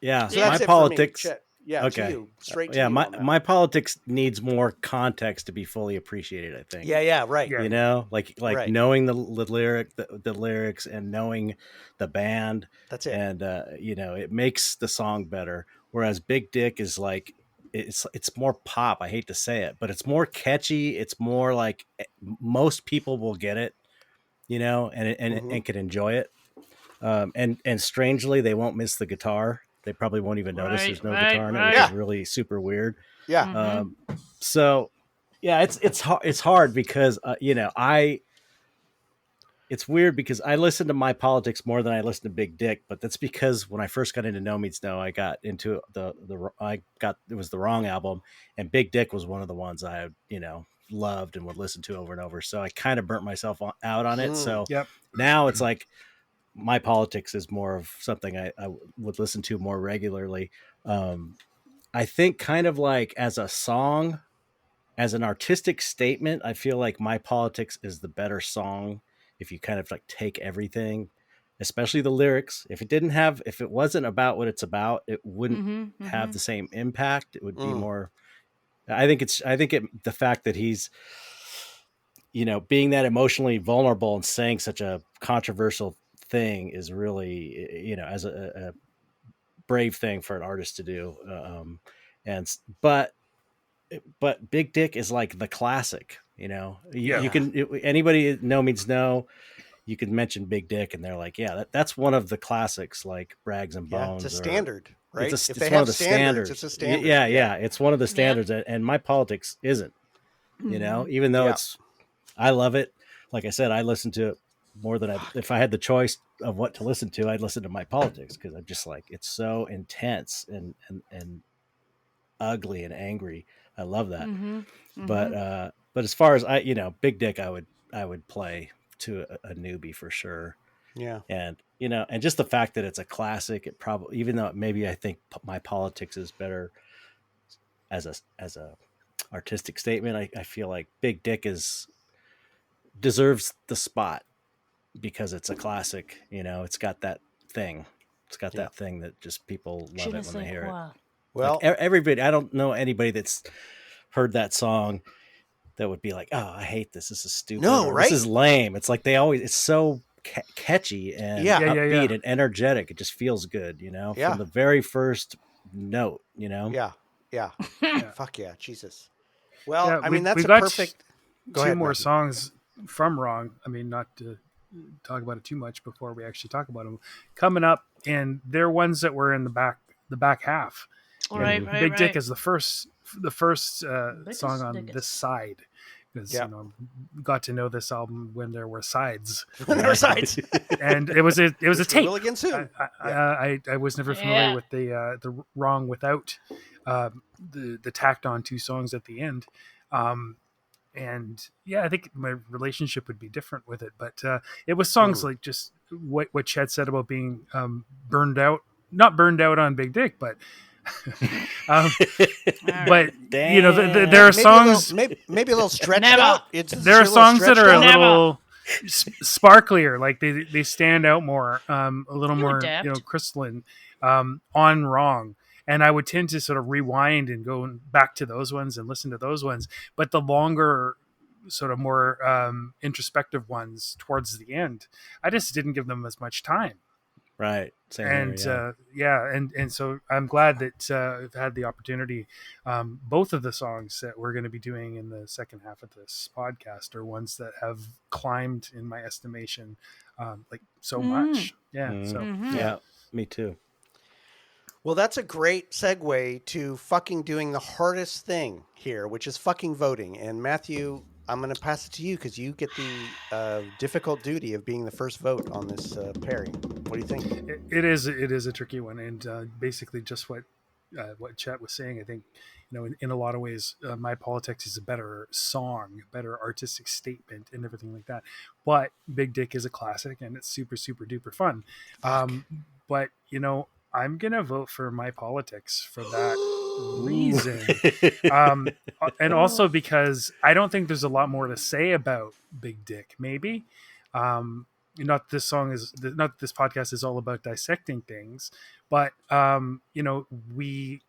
Yeah, so that's My Politics. For me. To you, straight to you. My Politics needs more context to be fully appreciated, I think. Right. You know, like knowing the lyrics and knowing the band. That's it. And it makes the song better. Whereas Big Dick is like it's more pop. I hate to say it, but it's more catchy. It's more like most people will get it, and can enjoy it. And strangely, they won't miss the guitar. They probably won't even notice there's no guitar in it, which is really super weird. Yeah. So yeah, it's hard because it's weird because I listen to My Politics more than I listen to Big Dick, but that's because when I first got into No Means No, I got into it was the wrong album, and Big Dick was one of the ones I loved and would listen to over and over. So I kind of burnt myself out on it. So now it's like My Politics is more of something I would listen to more regularly. I think kind of like as a song, as an artistic statement, I feel like My Politics is the better song if you kind of like take everything. especially the lyrics. If it wasn't about what it's about, it wouldn't Mm-hmm, have mm-hmm. the same impact. It would be Mm. more. The fact that he's, being that emotionally vulnerable and saying such a controversial thing is really, as a brave thing for an artist to do. And but Big Dick is like the classic. Yeah. You can anybody no means no. You can mention Big Dick, and they're like, yeah, that's one of the classics, like Rags and Yeah, it's a Bones, or standard, right? it's If they one of have the standards, standards. it's a standard. Yeah, it's one of the Yep. standards, and My Politics isn't. Mhm. Even though Yeah. I love it. Like I said, I listen to it more than if I had the choice of what to listen to, I'd listen to My Politics, because I'm just like, it's so intense and ugly and angry. I love that. Mhm. But as far as Big Dick, I would play to a newbie for sure. Yeah. And and just the fact that it's a classic, it probably, even though maybe I think My Politics is better as a artistic statement, I feel like Big Dick deserves the spot because it's a classic. It's got that thing. It's got Yeah. that thing that just people Je love ne it when they sais hear it. quoi. Well, Everybody, I don't know anybody that's heard that song that would be like, "Oh, I hate this. This is stupid. No, Or, right? this is lame." It's like it's so catchy and Yeah. upbeat Yeah. and energetic. It just feels good, Yeah. from the very first note. Yeah. Yeah. Yeah. Fuck yeah, Jesus. Well, Yeah, I mean, that's we've a got perfect. Go two ahead, more Matthew. songs from Wrong. I mean, not to talk about it too much before we actually talk about them coming up, and they're ones that were in the back half. Right, And right, Big Dick right. is the first Biggest, song on biggest. this side, because Yeah. got to know this album when there were sides, There are sides. and it was a Which we tape. will again soon. I was never familiar Yeah. with the Wrong without the tacked on two songs at the end. And yeah, I think my relationship would be different with it, but it was songs like just what Chet said about being burned out, not burned out on Big Dick, but but there are Maybe songs. maybe a little stretched Never. out. There are songs that are a Never. little sparklier, like they stand out more, a little You more adapt. crystalline on Wrong. And I would tend to sort of rewind and go back to those ones and listen to those ones. But the longer, sort of more introspective ones towards the end, I just didn't give them as much time. Right. Same And here, and so I'm glad that I've had the opportunity. Both of the songs that we're going to be doing in the second half of this podcast are ones that have climbed in my estimation, like so much. Yeah. Mhm. So Yeah, me too. Well, that's a great segue to fucking doing the hardest thing here, which is fucking voting. And Matthew, I'm going to pass it to you because you get the difficult duty of being the first vote on this pairing. What do you think? it is a tricky one, and basically just what Chet was saying. I think in a lot of ways, My Politics is a better song, better artistic statement, and everything like that. But Big Dick is a classic, and it's super super duper fun. But I'm gonna vote for My Politics for that reason, and also because I don't think there's a lot more to say about Big Dick. Maybe. Not this podcast is all about dissecting things, but we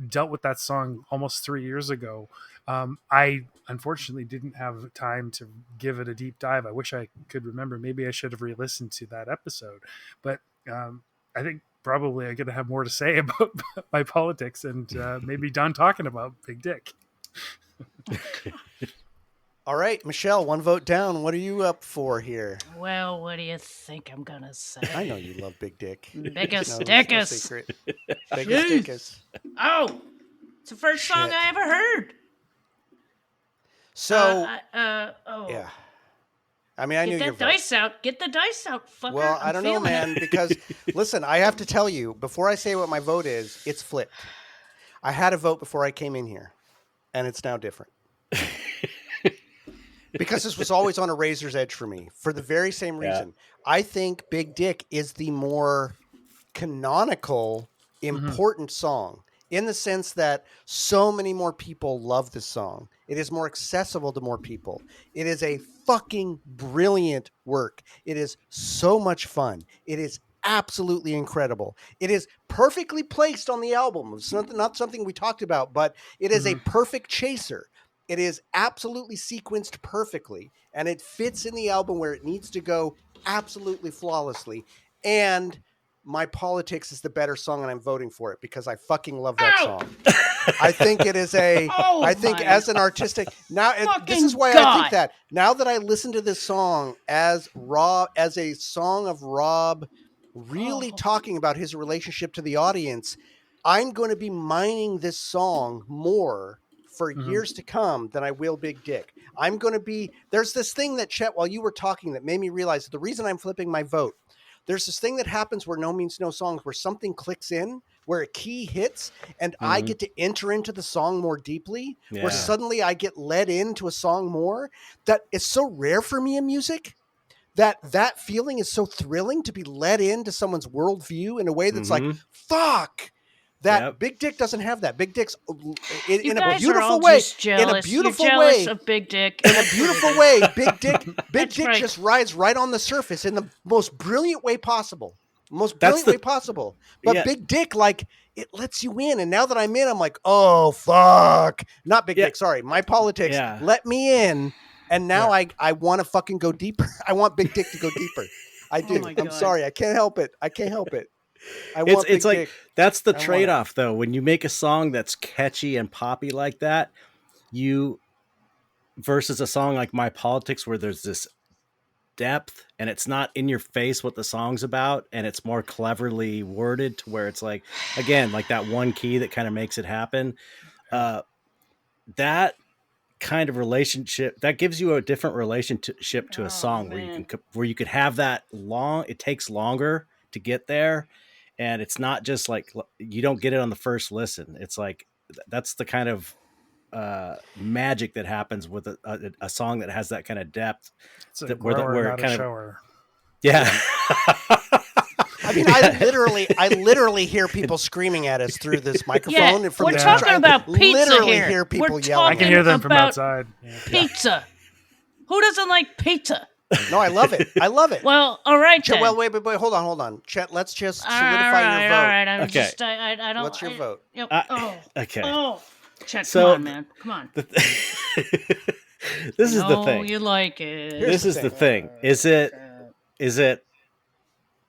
dealt with that song almost 3 years ago. I unfortunately didn't have time to give it a deep dive. I wish I could remember. Maybe I should have re-listened to that episode, but I think probably I'm going to have more to say about My Politics, and maybe done talking about Big Dick. All right, Michelle, one vote down. What are you up for here? Well, what do you think I'm gonna say? I know you love Big Dick. Biggest No dickus. secret. Biggest Jeez. dickus. Oh, it's the first song Shit. I ever heard. So, Oh. yeah. I mean, I knew Get your that vote. dice out. Get the dice out, fucker. Well, I'm I don't know, feeling man, it. because listen, I have to tell you, before I say what my vote is, it's flipped. I had a vote before I came in here, and it's now different. Because this was always on a razor's edge for me, for the very same reason. I think Big Dick is the more canonical, important song, in the sense that so many more people love this song. It is more accessible to more people. It is a fucking brilliant work. It is so much fun. It is absolutely incredible. It is perfectly placed on the album. It's not something we talked about, but it is a perfect chaser. It is absolutely sequenced perfectly, and it fits in the album where it needs to go absolutely flawlessly. And My Politics is the better song, and I'm voting for it because I fucking love that song. I think it is a. I think as an artistic now, this is why I think that now that I listen to this song as a song of Rob, really talking about his relationship to the audience, I'm going to be mining this song more for years to come than I will Big Dick. I'm going to be. There's this thing that Chet, while you were talking, that made me realize that the reason I'm flipping my vote. There's this thing that happens where No Means No songs, where something clicks in, where a key hits, and I get to enter into the song more deeply, where suddenly I get led into a song more. That is so rare for me in music. That feeling is so thrilling, to be led into someone's worldview in a way that's like, fuck. That Big Dick doesn't have that. Big Dick's in a beautiful way. In a beautiful way of Big Dick. In a beautiful way, Big Dick just rides right on the surface in the most brilliant way possible. But Big Dick, like, it lets you in. And now that I'm in, I'm like, oh, fuck. Not Big Dick, sorry. My Politics let me in. And now I want to fucking go deeper. I want Big Dick to go deeper. I do. I'm sorry. I can't help it. It's like, that's the trade-off, though. When you make a song that's catchy and poppy like that, versus a song like My Politics, where there's this depth and it's not in your face what the song's about, and it's more cleverly worded to where it's like, again, like that one key that kind of makes it happen. That kind of relationship, that gives you a different relationship to a song, where you could have that long. It takes longer to get there. And it's not just like, you don't get it on the first listen. It's like, that's the kind of magic that happens with a song that has that kind of depth. It's a grower, not a shower. Yeah. I mean, I literally hear people screaming at us through this microphone. Yeah, we're talking about pizza here. Hear people yelling. I can hear them from outside. Pizza. Who doesn't like pizza? No, I love it. Well, all right, Chet, then. well, wait, hold on. Chet, let's just solidify your vote. All right, I don't. What's your vote? Okay. Oh, Chet, so, come on, man. Come on. This is the thing. You like it. This is the thing. Is it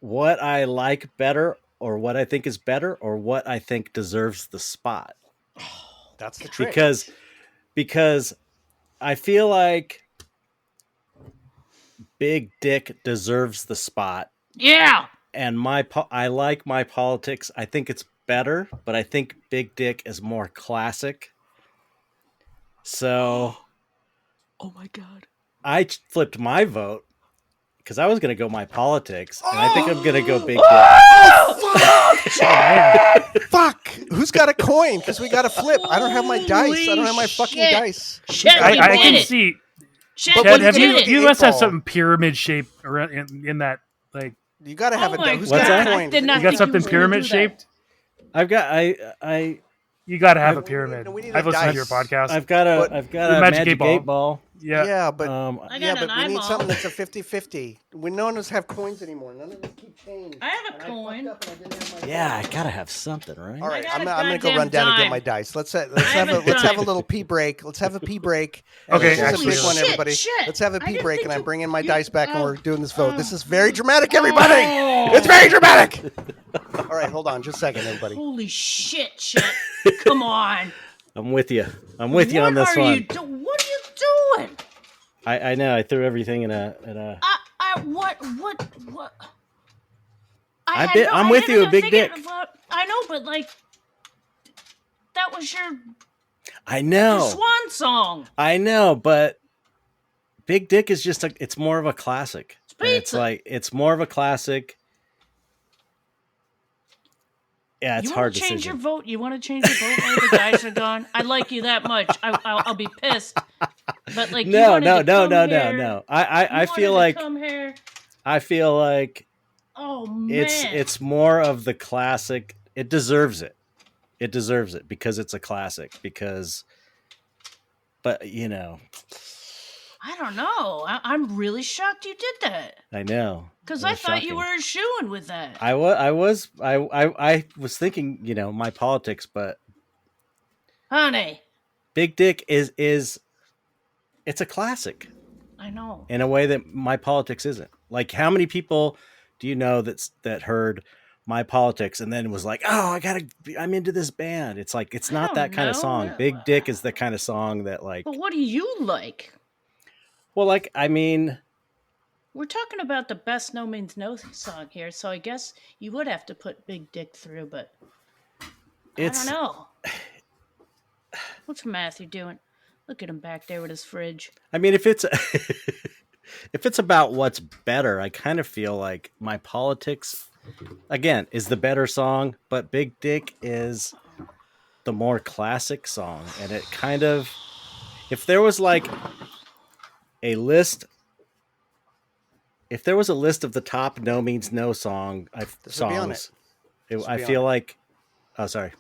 what I like better, or what I think is better, or what I think deserves the spot? That's the trick. Because I feel like Big Dick deserves the spot. Yeah. And I like My Politics. I think it's better, but I think Big Dick is more classic. So, oh my God, I flipped my vote because I was going to go My Politics, and I think I'm going to go Big Dick. Fuck! Who's got a coin? Because we got to flip. I don't have my dice. I don't have my fucking dice. Shit, I can see. Chad, have you must have something pyramid shaped around in that, like. You got to have a dice. Who's What's got that? a coin? You got something pyramid shaped? I've got I You got to have a pyramid. We need I've a listened dice. to your podcast. I've got a magic 8 ball. Yeah, but I got an we need eyeball. something that's a 50-50. None of us have coins anymore. None of us keep change. I have a coin. Yeah, I gotta have something, right? All right, I got I'm a gonna go run down and get dime. my dice. Let's have a little pee break. Let's have a pee break. Okay, Let's actually, a big one, shit, everybody. shit. Let's have a I pee didn't break, think and I'm you- bringing my you- dice back, and oh. we're doing this vote. This is very dramatic, everybody. Oh. It's very dramatic. All right, hold on, just a second, everybody. Holy shit, Chet. Come on. I'm with you. I'm with you on this one. What are you doing? I know. I threw everything in a. What? I'm with you, a Big Dick. I know, but like, that was your I know. swan song. I know, but Big Dick is just it's more of a classic. It's And it's pizza. like it's more of a classic. Yeah, it's hard You want to change your decision. vote? You want to change your vote while the guys are gone? I like you that much. I'll be pissed. But like, No. you wanted to come here. I You feel wanted like to come here. I feel like Oh man, it's more of the classic. It deserves it. It deserves it because it's a classic. Because But you know, I don't know. I'm really shocked you did that. I know. Because It I was thought you shocking. were eschewing with that. I was thinking, you know, my politics, but Honey, Big Dick is it's a classic I know. in a way that my politics isn't. Like, how many people do you know that heard my politics and then was like, oh, I'm into this band. It's like, it's I not don't that kind of know. song. Big Dick is the kind of song that, like, But what do you like? well, like, I mean, We're talking about the best No Means No song here, so I guess you would have to put Big Dick through, but I it's don't know. What's Matthew doing? Look at him back there with his fridge. I mean, if it's if it's about what's better, I kind of feel like my politics again is the better song, but Big Dick is the more classic song, and it kind of, if there was like a list, if there was a list of the top No Means No This would be on songs, This would I be on feel it. like, oh sorry,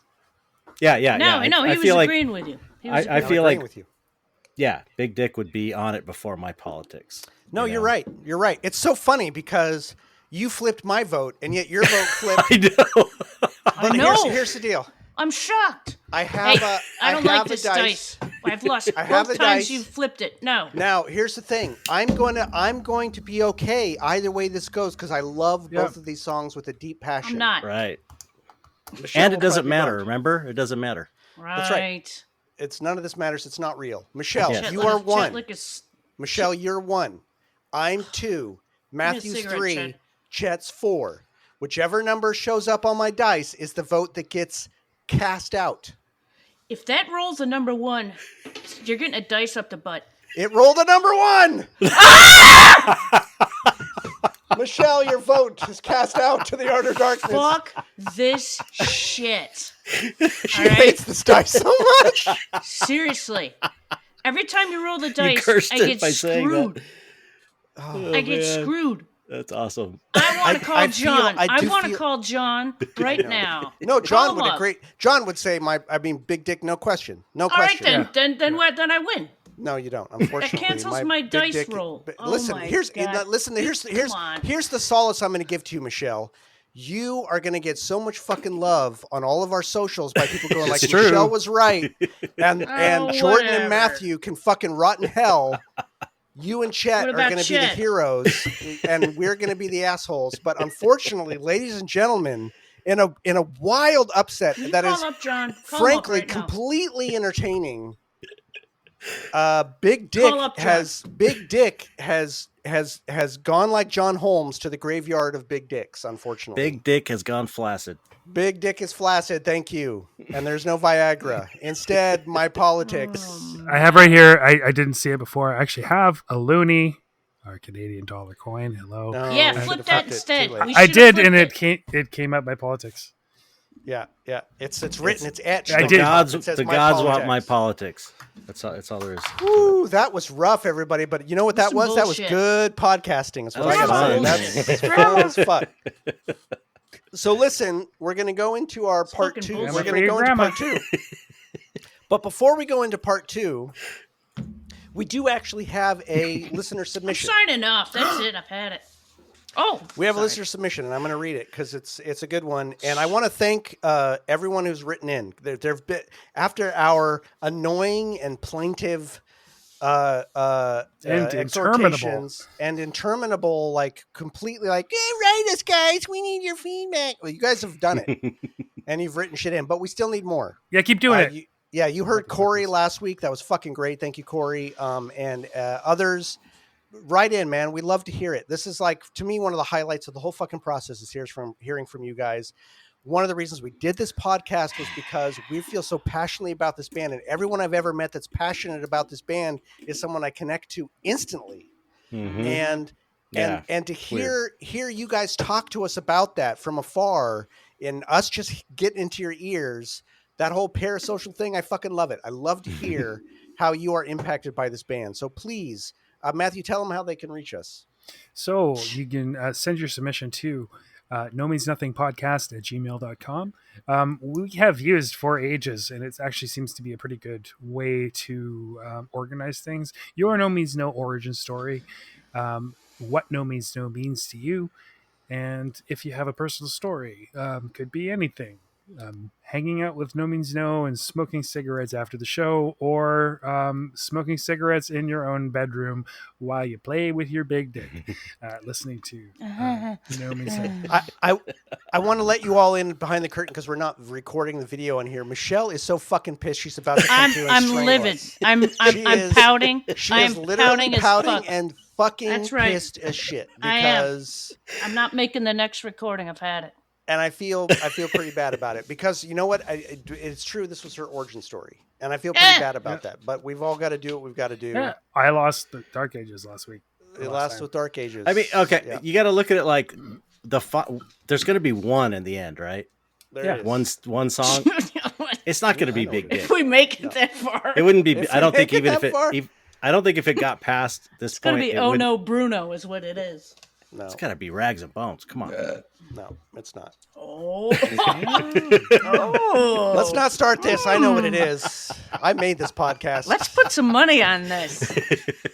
yeah. No, I he was feel like agreeing with you. I I'm feel agreeing like with you. yeah, Big Dick would be on it before my politics. No, you you're know? right. You're right. It's so funny because you flipped my vote, and yet your vote flipped. I know. I But know. here's the deal. I'm shocked. I have Hey, a. I don't have like a this dice. I've lost I have both a times dice. you flipped it. No. Now, here's the thing. I'm going to be okay either way this goes because I love Yeah. both of these songs with a deep passion. I'm not. Right. Michelle And will it doesn't probably matter, vote. remember? It doesn't matter. Right. That's right. It's none of this matters. It's not real. Michelle, Yes. you are one. Chet, lick Michelle, you're one. I'm two. Matthew's cigarette, three. Chet. Chet's four. Whichever number shows up on my dice is the vote that gets cast out. If that rolls a number one, you're getting a dice up the butt. It rolled a number one. Michelle, your vote is cast out to the utter darkness. Fuck this shit. She All right? hates this dice so much. Seriously. Every time you roll the dice, cursed I it get by saying screwed. Oh, I get man. screwed. That's awesome. I want to call I feel- John. I I do want to feel- call John right now. No, Call John him would up. agree. John would say, Big Dick, no question. No All right, question. then what? Then I win. No, you don't. Unfortunately, cancels my Big dice Dick- roll. but Oh listen, my here's God. here's Come on. here's the solace I'm going to give to you, Michelle. You are going to get so much fucking love on all of our socials by people going like, It's true. Michelle was right, and Jordan whatever. and Matthew can fucking rot in hell. You and Chet What are about going to be the Chet? heroes, and we're going to be the assholes. But unfortunately, ladies and gentlemen, in a wild upset Will you that call is up John? Call him up frankly right now. completely entertaining. Big Call up Dick has gone like John Holmes to the graveyard of big dicks. Unfortunately, Big Dick has gone flaccid. Big Dick is flaccid. Thank you. And there's no Viagra. Instead, my politics. I have right here. I didn't see it before. I actually have a loonie, our Canadian dollar coin. Hello. No, Yeah, we flip should've that flipped it. instead. Too late. We I should've did, flipped and it. it came up by politics. Yeah. It's written. It's etched. I on did. the top. It says The my gods want my politics. politics. That's all there is. Ooh, that was rough, everybody. But you know what that Some was? That was bullshit. good podcasting. That's what I That gotta was say. fun. That's fun as fuck. So listen, we're going to go into our part fucking two. bullshit. We're For going to your go into grandma. part two. But before we go into part two, we do actually have a listener I'm submission. signing off. That's it. I've had it. Oh, We have a sorry. listener submission, and I'm going to read it because it's a good one. And I want to thank everyone who's written in. There've been after our annoying and plaintive And interminable. exhortations and interminable, like completely like, hey, write us, guys. We need your feedback. Well, you guys have done it, and you've written shit in, but we still need more. Yeah, keep doing it. You heard Corey last week. That was fucking great. Thank you, Corey. And others. Write in, man. We love to hear it. This is like, to me, one of the highlights of the whole fucking process is hearing from you guys. One of the reasons we did this podcast was because we feel so passionately about this band, and everyone I've ever met that's passionate about this band is someone I connect to instantly. Mhm. And Yeah, and to hear you guys talk to us about that from afar and us just get into your ears, that whole parasocial thing, I fucking love it. I love to hear how you are impacted by this band. So please, Matthew, tell them how they can reach us. So you can send your submission to no means nothing podcast at gmail.com. We have used for ages, and it actually seems to be a pretty good way to organize things. Your no means no origin story, what no means no means to you, and if you have a personal story, could be anything. Hanging out with No Means No and smoking cigarettes after the show, or smoking cigarettes in your own bedroom while you play with your big dick, listening to No Means No. I want to let you all in behind the curtain because we're not recording the video on here. Michelle is so fucking pissed she's about to come through and I'm strangle livid. us. I'm is- pouting. She I is am literally pouting as pouting fuck. and fucking That's right. pissed as shit I am. because I'm not making the next recording. I've had it. and I feel pretty bad about it because you know what? It's true. This was her origin story, and I feel pretty bad about that. But we've all got to do what we've got to do. Yeah, I lost the Dark Ages last week. It lasts with Dark Ages. I mean, okay, Yeah. you got to look at it like there's going to be one in the end, right? There Yeah. it is. One song. It's not going to be know Big what it Dick. If we make it that far, It wouldn't be. If I we don't think make it even that if it. far? I don't think if it got past this it's gonna point, be it Oh would, No Bruno is what it is. No, It's got to be Rags and Bones. Come on. no, it's not. Oh. Oh. Let's not start this. I know what it is. I made this podcast. Let's put some money on this. Hey,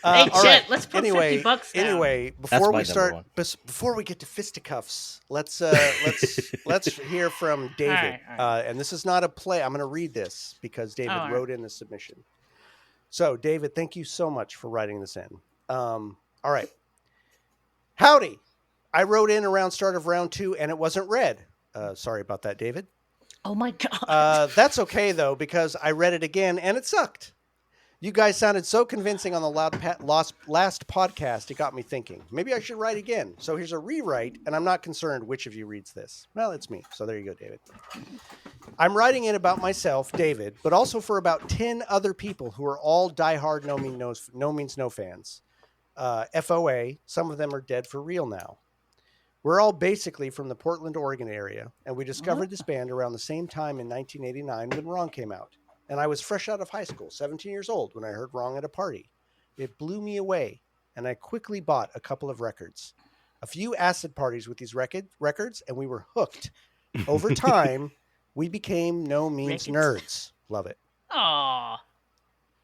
all Chet, right. let's put anyway, 50 bucks down. Anyway, That's before my we number start, one. before we get to fisticuffs, let's hear from David. All right. And this is not a play. I'm going to read this because David All right. wrote in the submission. So, David, thank you so much for writing this in. All right. Howdy. I wrote in around start of round 2 and it wasn't read. Sorry about that, David. Oh my God. That's okay, though, because I read it again and it sucked. You guys sounded so convincing on the last podcast, it got me thinking. Maybe I should write again. So here's a rewrite, and I'm not concerned which of you reads this. Well, it's me. So there you go, David. I'm writing in about myself, David, but also for about 10 other people who are all diehard No Means No fans. FOA, some of them are dead for real now. We're all basically from the Portland, Oregon area, and we discovered this band around the same time in 1989 when Wrong came out. And I was fresh out of high school, 17 years old, when I heard Wrong at a party. It blew me away, and I quickly bought a couple of records. A few acid parties with these records, and we were hooked. Over time, we became No Means nerds. Love it. Aw.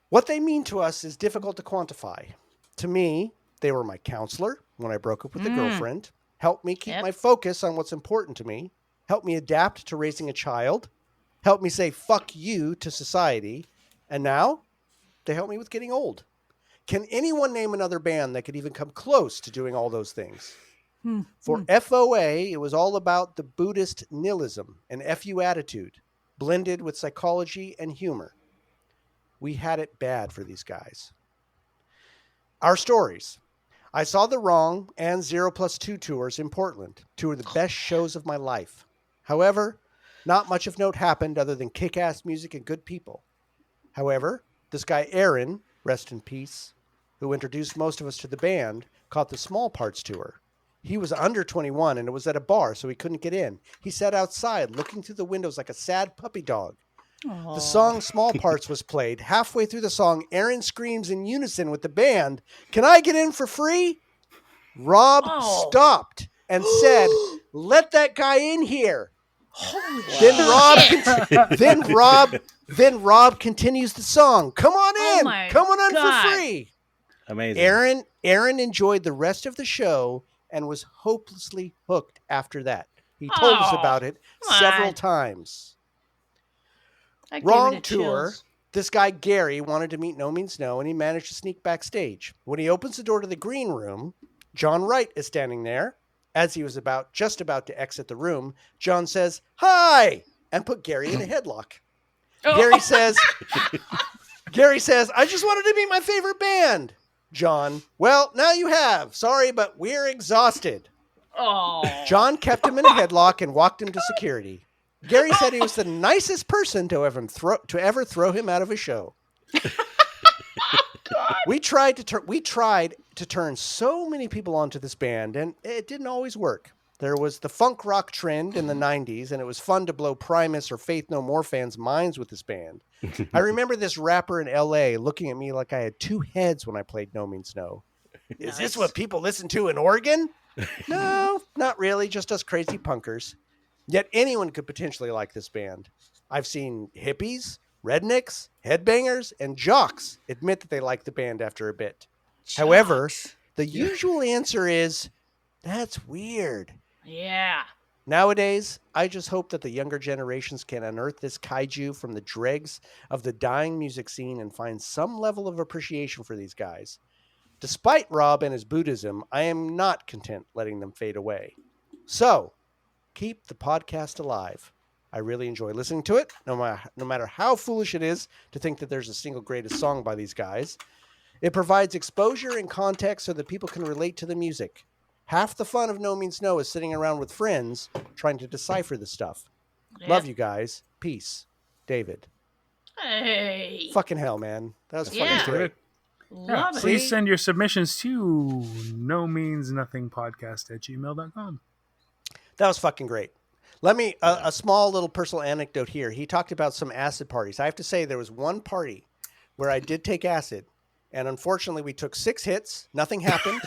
What they mean to us is difficult to quantify. To me, they were my counselor when I broke up with a girlfriend, helped me keep my focus on what's important to me, helped me adapt to raising a child, helped me say fuck you to society, and now they help me with getting old. Can anyone name another band that could even come close to doing all those things? For FOA, it was all about the Buddhist nihilism and FU attitude, blended with psychology and humor. We had it bad for these guys. Our stories. I saw the Wrong and 0+2 tours in Portland, 2 of the best shows of my life. However, not much of note happened other than kick-ass music and good people. However, this guy Aaron, rest in peace, who introduced most of us to the band, caught the Small Parts tour. He was under 21 and it was at a bar, so he couldn't get in. He sat outside looking through the windows like a sad puppy dog. Aww. The song Small Parts was played. Halfway through the song, Aaron screams in unison with the band, "Can I get in for free?" Rob stopped and said, "Let that guy in here." Then Rob continues the song. "Come on in. my Come on in God. for free." Amazing. Aaron enjoyed the rest of the show and was hopelessly hooked after that. He told us about it several times. That gave me Wrong the tour. chills. This guy Gary wanted to meet No Means No, and he managed to sneak backstage. When he opens the door to the green room, John Wright is standing there. As he was just about to exit the room, John says, "Hi," and put Gary in a headlock. Gary says, "I just wanted to meet my favorite band." John, "Well, now you have. Sorry, but we're exhausted." Oh. John kept him in a headlock and walked him to security. Gary said he was the nicest person to ever throw him out of a show. We tried to turn so many people onto this band, and it didn't always work. There was the funk rock trend in the 90s, and it was fun to blow Primus or Faith No More fans' minds with this band. I remember this rapper in LA looking at me like I had 2 heads when I played No Means No. Is this what people listen to in Oregon? No, not really. Just us crazy punkers. Yet anyone could potentially like this band. I've seen hippies, rednecks, headbangers, and jocks admit that they like the band after a bit. However, Jocks. the usual answer is, that's weird. Yeah. Nowadays, I just hope that the younger generations can unearth this kaiju from the dregs of the dying music scene and find some level of appreciation for these guys. Despite Rob and his Buddhism, I am not content letting them fade away. So, keep the podcast alive. I really enjoy listening to it, no matter how foolish it is to think that there's a single greatest song by these guys. It provides exposure and context so that people can relate to the music. Half the fun of No Means No is sitting around with friends trying to decipher the stuff. Yep. Love you guys. Peace. David. Hey. Fucking hell, man. That was Yeah. fucking great. Love it. Please send your submissions to no means nothing podcast at gmail.com. That was fucking great. Let me, a small little personal anecdote here. He talked about some acid parties. I have to say there was one party where I did take acid. And unfortunately, we took 6 hits. Nothing happened.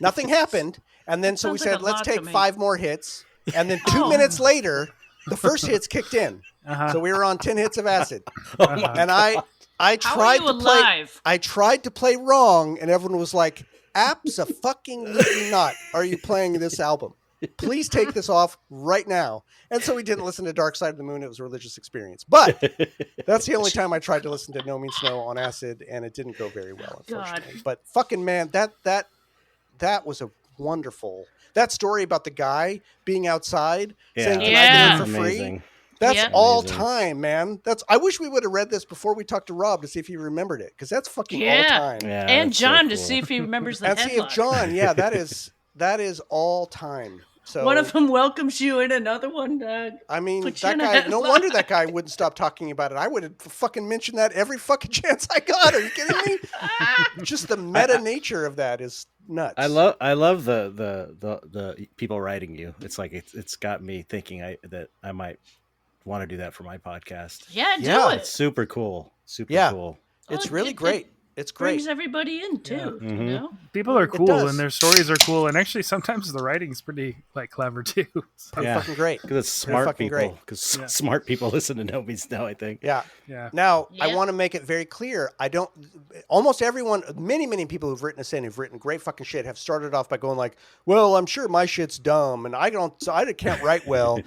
Nothing happened. And then so we Sounds like said, a let's lot to take me. 5 more hits. And then 2 minutes later, the first hits kicked in. So we were on 10 hits of acid. And I How are tried you to play. alive? I tried to play wrong, and everyone was like, "Abso-fucking-lutely not! Are you playing this album? Please take this off right now." And so we didn't listen to Dark Side of the Moon. It was a religious experience. But that's the only time I tried to listen to No Means No on acid, and it didn't go very well, unfortunately. God. But fucking man, that was a wonderful. That story about the guy being outside saying, "Can I get in for free?" Amazing. That's Yep. all Amazing. time, man. I wish we would have read this before we talked to Rob to see if he remembered it, because that's fucking all Yeah. time. Yeah, And that's so John to cool. see if he remembers the And see if headline. John, yeah, that is all time. So One of them welcomes you in, another one. I mean, put you that in a guy. No headlock. wonder that guy wouldn't stop talking about it. I would have fucking mentioned that every fucking chance I got. Are you kidding me? Just the meta nature of that is nuts. I love the people writing you. It's like it's got me thinking that I might want to do that for my podcast. Yeah, do Yeah. It's it. super cool. Super Yeah. cool. It's Oh, really it great. It's great. Brings everybody in too. Yeah. You Mhm. know. People are cool does. and their stories are cool. And actually, sometimes the writing's pretty clever too. So, Pretty Yeah. fucking great. Because it's They're smart fucking people. great. Because Yeah. smart people listen to No Means No, I think. Yeah. yeah. Now, I Yeah. want to make it very clear. Almost everyone, many people who've written us in, who've written great fucking shit, have started off by going like, well, I'm sure my shit's dumb and I can't write well.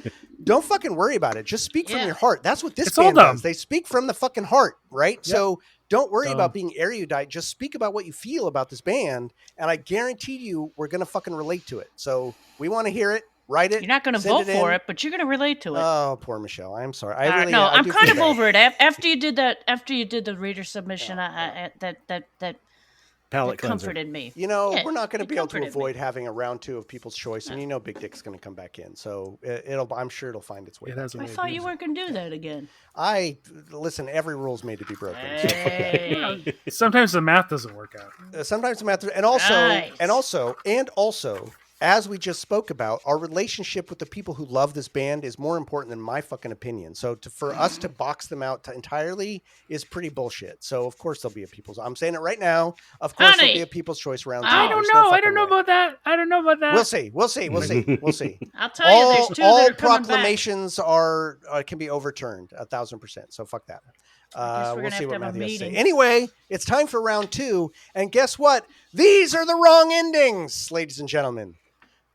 Don't fucking worry about it. Just speak from Yeah. your heart. That's what this It's all band dumb. does. They speak from the fucking heart, right? Yep. So don't worry Dumb. about being erudite. Just speak about what you feel about this band. And I guarantee you, we're going to fucking relate to it. So we want to hear it. Write it. You're not going to send vote for in. it, but you're going to relate to it. Oh, poor Michelle. I'm sorry. I really, no, I I'm do kind feel of bad. over it. After you did that, after you did the reader submission, that Palate cleanser. comforted me. You know, Yeah, we're not going to it be able to comforted me. avoid having a round 2 of People's Choice, and you know, Big Dick's going to come back in, so I'm sure it'll find its way. It back has a in. I way of thought doing you it. weren't going to do that again. Listen. Every rule's made to be broken. So fuck that. Hey. Sometimes the math doesn't work out. Sometimes the math, and also, Right. and also, as we just spoke about, our relationship with the people who love this band is more important than my fucking opinion. So for us to box them out entirely is pretty bullshit. So of course there'll be a People's. I'm saying it right now. Of course there'll Honey. be a People's Choice round 2. I There's I no don't fucking know way. about that. I don't know about that. We'll see. We'll see. I'll tell you, there's two that all are coming back. proclamations are can be overturned 1,000%. So fuck that. we're We'll gonna see have what to have a Matthew has to say. meeting. Anyway, it's time for round 2, and guess what? These are the wrong endings, ladies and gentlemen.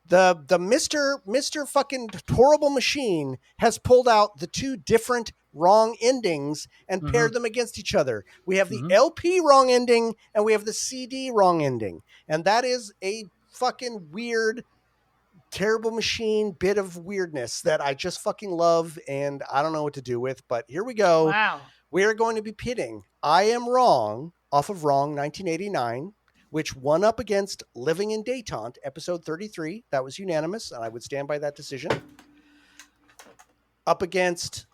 The Mr. fucking horrible machine has pulled out the 2 different wrong endings and paired them against each other. We have the LP wrong ending and we have the CD wrong ending, and that is a fucking weird, terrible machine bit of weirdness that I just fucking love, and I don't know what to do with. But here we go. Wow. We are going to be pitting I Am Wrong off of Wrong 1989, which won up against Living in Détente, episode 33. That was unanimous, and I would stand by that decision. Up against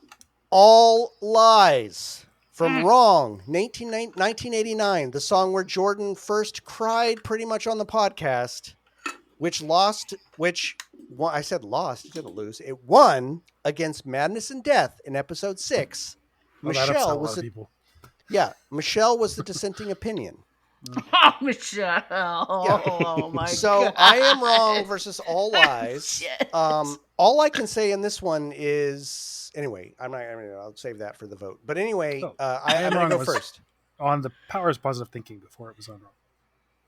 All Lies from Wrong 1989, the song where Jordan first cried pretty much on the podcast, I said lost, it didn't lose. It won against Madness and Death in episode 6. Well, that upset a Michelle lot was of people. Michelle was the dissenting opinion. Oh, Michelle. Oh my So god. I Am Wrong versus All Lies. Shit. All I can say in this one is, anyway, I'll save that for the vote. But anyway, Oh, I'm going to Wrong go was first. on the Power is Positive Thinking before it was on Wrong.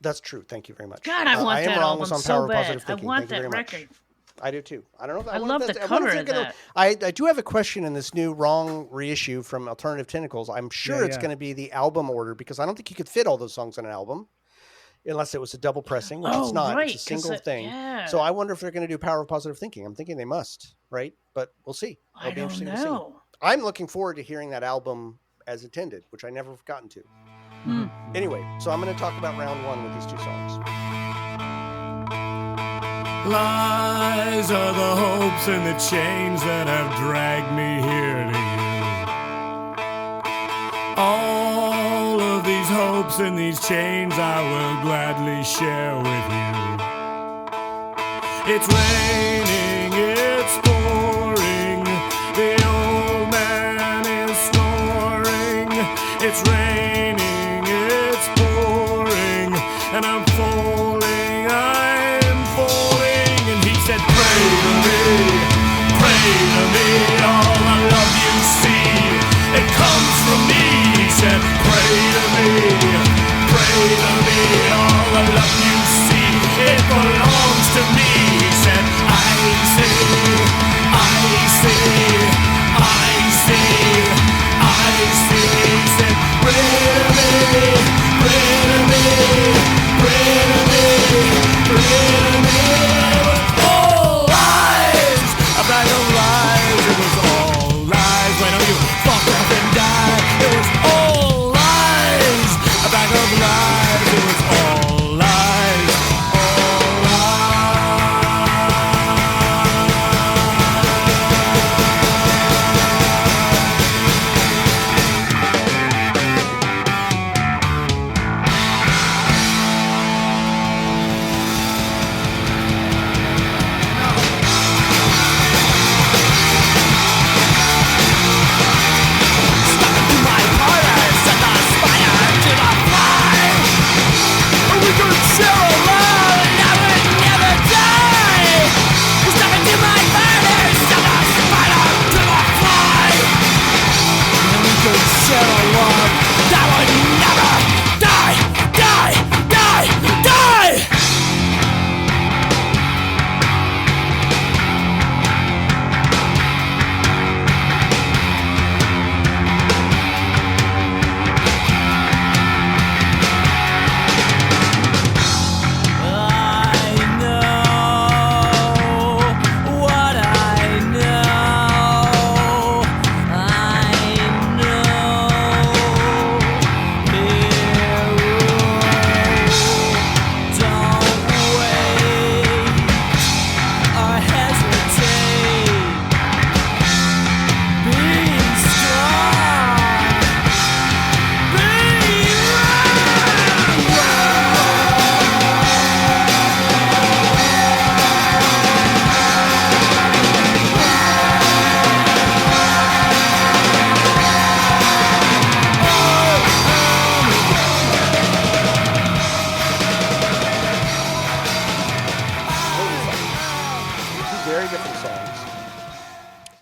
That's true. Thank you very much. God, I want I Am that Wrong was album on so Power bad. Positive I Thinking. want Thank you that very record. much. I do too. I don't know. I love the cover of that. I do have a question in this new Wrong reissue from Alternative Tentacles. I'm sure it's going to be the album order because I don't think you could fit all those songs on an album unless it was a double pressing, which it's not. Right, It's a single thing. yeah. So I wonder if they're going to do Power of Positive Thinking. I'm thinking they must, right? But we'll see. It'll I be don't interesting to see. know. I'm looking forward to hearing that album as intended, which I never have gotten to. Anyway, so I'm going to talk about round one with these two songs. Lies are the hopes and the chains that have dragged me here to you. All of these hopes and these chains I will gladly share with you. It's raining, it's pouring, the old man is snoring. It's raining, it's pouring, and I'm falling, and he said, pray to me, all the love you see, it comes from me. He said, pray to me, all the love you see, it belongs to me. He said, I see, he said, pray to me, all lies, a bag of lies, it was all lies. Why don't you fuck off and die? It was all lies, a bag of lies, it was all lies, all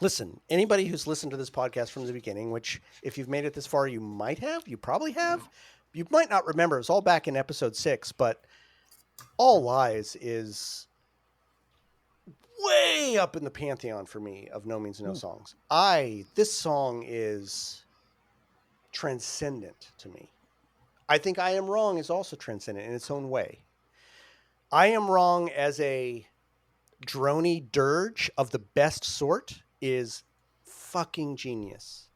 Listen, anybody who's listened to this podcast from the beginning, which if you've made it this far, you might have, you probably have, you might not remember. It was all back in episode 6, but All Lies is way up in the pantheon for me of No Means No songs. This song is transcendent to me. I think I Am Wrong is also transcendent in its own way. I Am Wrong as a drony dirge of the best sort is fucking genius.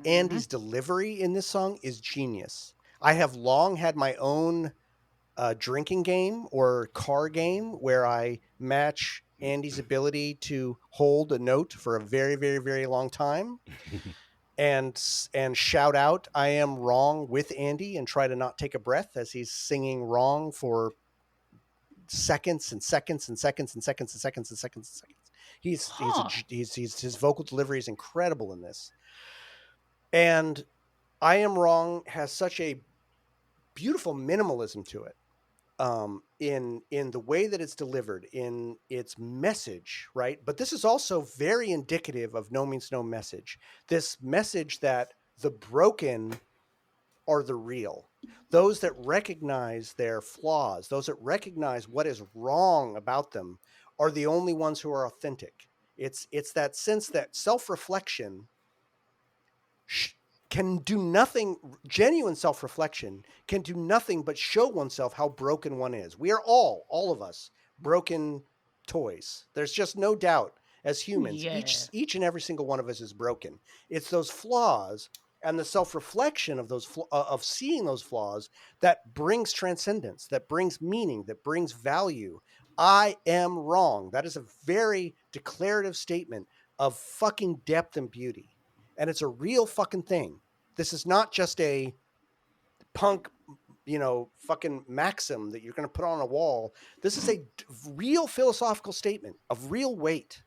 Andy's delivery in this song is genius. I have long had my own drinking game or car game where I match Andy's ability to hold a note for a very, very, very long time and shout out I Am Wrong with Andy and try to not take a breath as he's singing wrong for seconds and seconds and seconds and seconds and seconds and seconds and seconds. His vocal delivery is incredible in this. And I Am Wrong has such a beautiful minimalism to it, in the way that it's delivered, in its message, right? But this is also very indicative of No Means No message. This message that the broken are the real. Those that recognize their flaws, those that recognize what is wrong about them, are the only ones who are authentic. It's that sense that self-reflection can do nothing. Genuine self-reflection can do nothing but show oneself how broken one is. We are all of us, broken toys. There's just no doubt. As humans, Yeah. each and every single one of us is broken. It's those flaws and the self-reflection of those of seeing those flaws that brings transcendence, that brings meaning, that brings value. I am wrong. That is a very declarative statement of fucking depth and beauty, and it's a real fucking thing. This is not just a punk, fucking maxim that you're going to put on a wall. This is a real philosophical statement of real weight.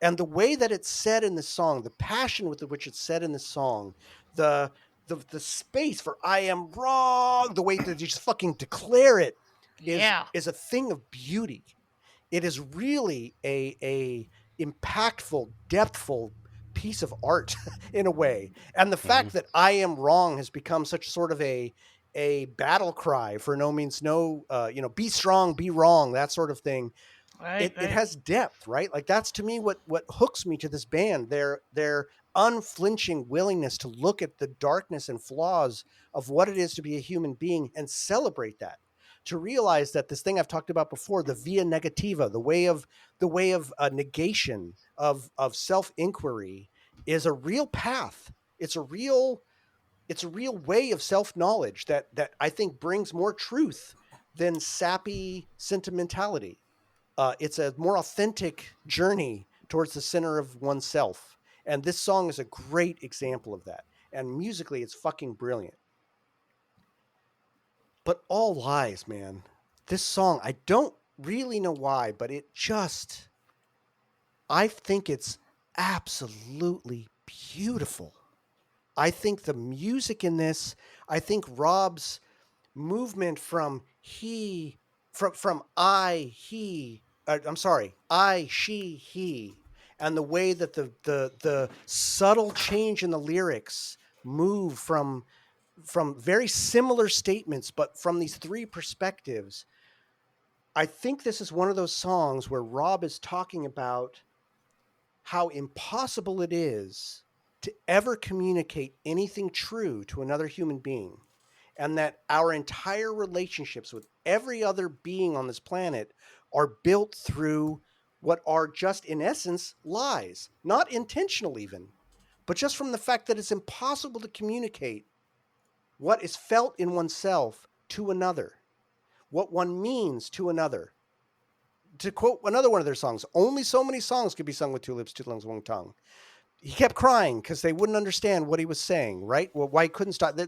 And the way that it's said in the song, the passion with which it's said in the song, the space for "I am wrong," the way that you just fucking declare it Yeah. is a thing of beauty. It is really a impactful, depthful piece of art in a way. And the fact that "I am wrong" has become such sort of a battle cry for No Means No, be strong, be wrong, that sort of thing. Right. It has depth, right? Like, that's to me what hooks me to this band. Their unflinching willingness to look at the darkness and flaws of what it is to be a human being and celebrate that. To realize that this thing I've talked about before, the via negativa, the way of negation, of self inquiry, is a real path. It's a real way of self knowledge that I think brings more truth than sappy sentimentality. It's a more authentic journey towards the center of oneself. And this song is a great example of that. And musically, it's fucking brilliant. But All Lies, man. This song, I don't really know why, but I think it's absolutely beautiful. I think the music in this, I think Rob's movement from I, she, he, and the way that the subtle change in the lyrics move from very similar statements, but from these three perspectives. I think this is one of those songs where Rob is talking about how impossible it is to ever communicate anything true to another human being, and that our entire relationships with every other being on this planet are built through what are just, in essence, lies, not intentional even, but just from the fact that it's impossible to communicate what is felt in oneself to another, what one means to another. To quote another one of their songs, only so many songs could be sung with two lips, two lungs, one tongue. He kept crying because they wouldn't understand what he was saying, right? Well, why he couldn't stop.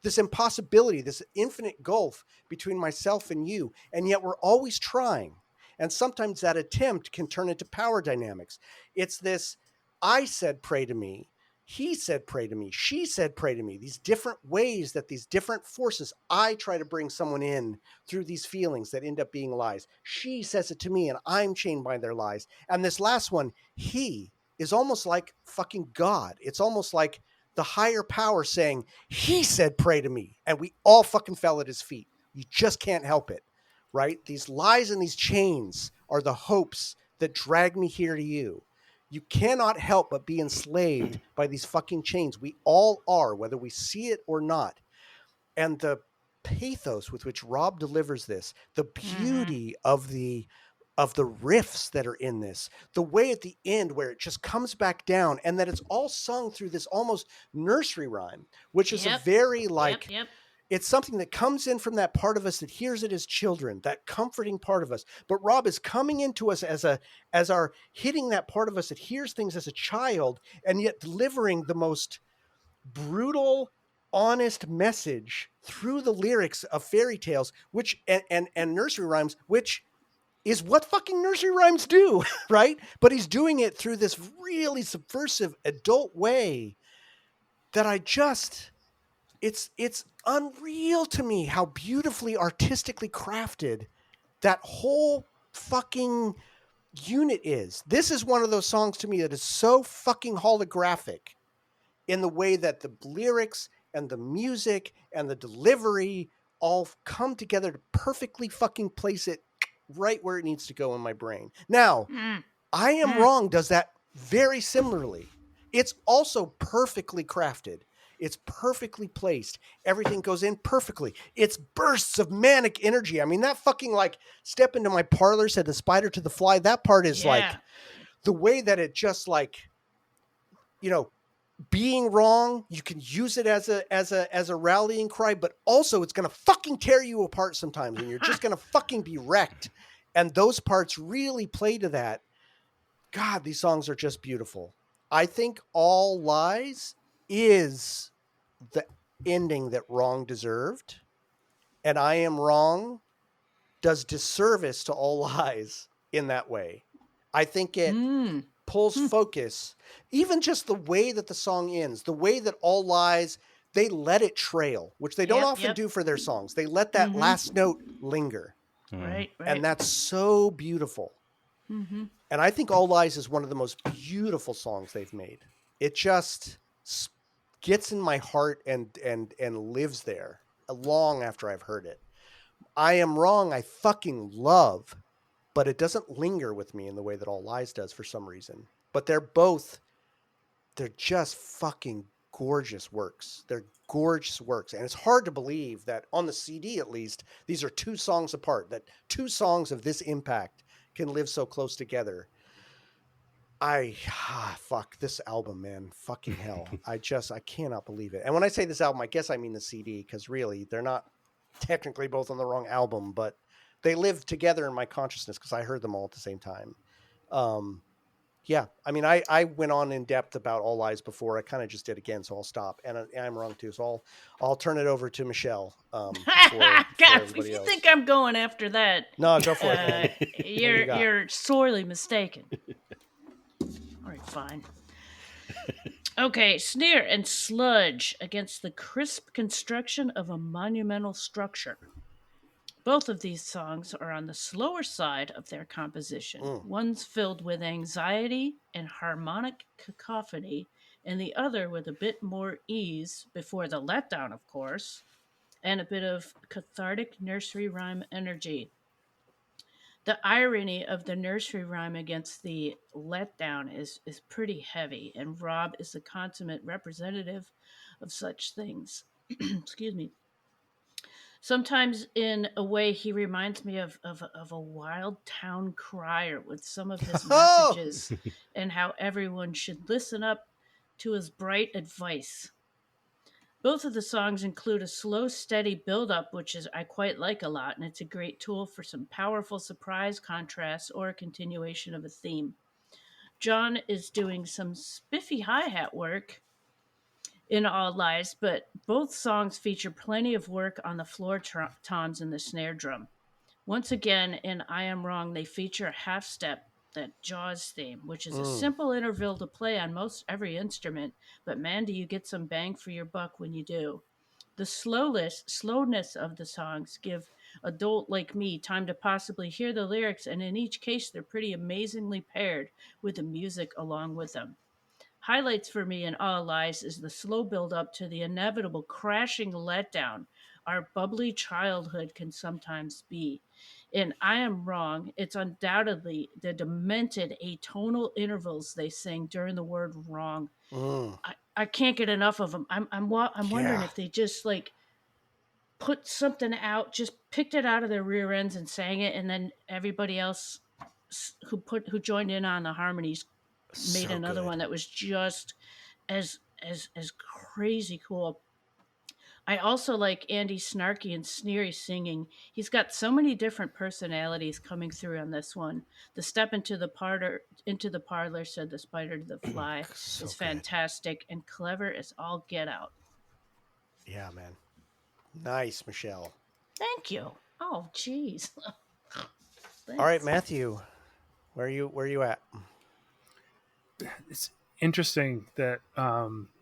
This impossibility, this infinite gulf between myself and you, and yet we're always trying. And sometimes that attempt can turn into power dynamics. It's this, I said, pray to me. He said, pray to me. She said, pray to me. These different ways that these different forces, I try to bring someone in through these feelings that end up being lies. She says it to me and I'm chained by their lies. And this last one, he, is almost like fucking God. It's almost like the higher power saying, he said, pray to me. And we all fucking fell at his feet. You just can't help it, right? These lies and these chains are the hopes that drag me here to you. You cannot help but be enslaved by these fucking chains. We all are, whether we see it or not. And the pathos with which Rob delivers this, the beauty of the riffs that are in this, the way at the end where it just comes back down, and that it's all sung through this almost nursery rhyme, which is a very it's something that comes in from that part of us that hears it as children, that comforting part of us. But Rob is coming into us as our hitting that part of us that hears things as a child, and yet delivering the most brutal, honest message through the lyrics of fairy tales, which and nursery rhymes, which is what fucking nursery rhymes do, right? But he's doing it through this really subversive adult way that I just it's unreal to me how beautifully artistically crafted that whole fucking unit is. This is one of those songs to me that is so fucking holographic in the way that the lyrics and the music and the delivery all come together to perfectly fucking place it right where it needs to go in my brain. Now, Mm. I Am Wrong does that very similarly. It's also perfectly crafted. It's perfectly placed. Everything goes in perfectly. It's bursts of manic energy. I mean, that fucking like step into my parlor, said the spider to the fly. That part is Yeah. like the way that it just like, you know, being wrong, you can use it as a rallying cry, but also it's gonna fucking tear you apart sometimes, and you're just gonna fucking be wrecked. And those parts really play to that. God, these songs are just beautiful. I think All Lies is the ending that Wrong deserved, and I Am Wrong does disservice to All Lies in that way. I think it Mm. pulls focus, even just the way that the song ends, the way that All Lies, they let it trail, which they don't Yep, often yep. do for their songs. They let that last note linger, Right, right. and that's so beautiful. Mm-hmm. And I think All Lies is one of the most beautiful songs they've made. It just gets in my heart and lives there long after I've heard it. I Am Wrong, I fucking love, but it doesn't linger with me in the way that All Lies does for some reason. But they're just fucking gorgeous works. They're gorgeous works. And it's hard to believe that on the CD, at least, these are 2 songs apart, that 2 songs of this impact can live so close together. Fuck this album, man. Fucking hell. I cannot believe it. And when I say this album, I guess I mean the CD, because really they're not technically both on the wrong album, but they live together in my consciousness because I heard them all at the same time. Yeah, I mean, I went on in depth about All Lies before. I kind of just did again, so I'll stop. And I'm wrong too, so I'll turn it over to Michelle. Before God, if everybody you else. think I'm going after that, No, go for it, man. you're got? you're sorely mistaken. All right, fine. Okay, sneer and sludge against the crisp construction of a monumental structure. Both of these songs are on the slower side of their composition. One's filled with anxiety and harmonic cacophony, and the other with a bit more ease, before the letdown, of course, and a bit of cathartic nursery rhyme energy. The irony of the nursery rhyme against the letdown is pretty heavy, and Rob is the consummate representative of such things. Excuse me. Sometimes, in a way, he reminds me of a wild town crier with some of his messages and how everyone should listen up to his bright advice. Both of the songs include a slow, steady build up, which is I quite like a lot, and it's a great tool for some powerful surprise contrasts or a continuation of a theme. John is doing some spiffy hi hat work in All Lies, but both songs feature plenty of work on the floor toms and the snare drum. Once again, in I Am Wrong, they feature a half step, that Jaws theme, which is a simple interval to play on most every instrument, but man, do you get some bang for your buck when you do. The slowness of the songs give a dolt like me time to possibly hear the lyrics, and in each case, they're pretty amazingly paired with the music along with them. Highlights for me in All Lies is the slow build up to the inevitable crashing letdown our bubbly childhood can sometimes be. In I Am Wrong, it's undoubtedly the demented atonal intervals they sing during the word wrong. I can't get enough of them. I'm wondering Yeah. if they just like put something out, just picked it out of their rear ends and sang it, and then everybody else who joined in on the harmonies made So another good. one that was just as crazy cool. I also like Andy's snarky and sneery singing. He's got so many different personalities coming through on this one. The step into the parlor, said the spider to the fly, So is good. fantastic and clever as all get out. Yeah, man. Nice, Michelle. Thank you. Oh, jeez. All right, Matthew. Where are you at? It's interesting that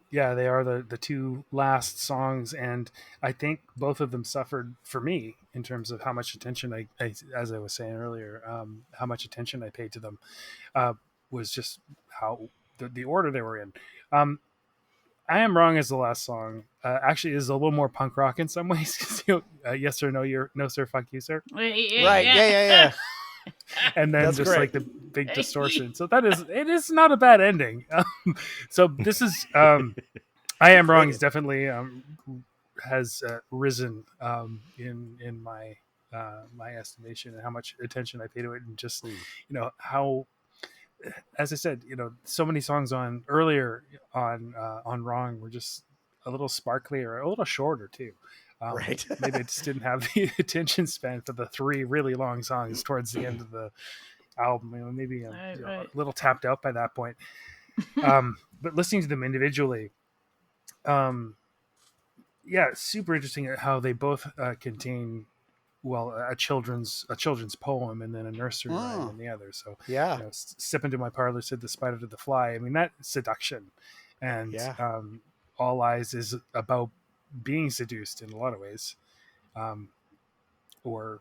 yeah, they are the two last songs, and I think both of them suffered for me in terms of how much attention I as I was saying earlier, how much attention I paid to them, uh, was just how the order they were in. Um, I Am Wrong is the last song. Actually, is a little more punk rock in some ways. 'Cause, yes or no, you're no sir, fuck you, sir, Right? Yeah. and then That's just great. like the big distortion. So it is not a bad ending. So this is I Am Wrong is definitely has risen in my my estimation, and how much attention I pay to it, and just how, as I said, so many songs on earlier on Wrong were just a little sparklier, a little shorter too. Right. Maybe I just didn't have the attention span for the three really long songs towards the end of the album. Maybe I'm a little tapped out by that point. But listening to them individually, yeah, it's super interesting how they both contain, well, a children's poem and then a nursery rhyme in the other. So Yeah. Step into my parlor, said the spider to the fly. I mean, that seduction, and Yeah. All Eyes is about being seduced in a lot of ways, or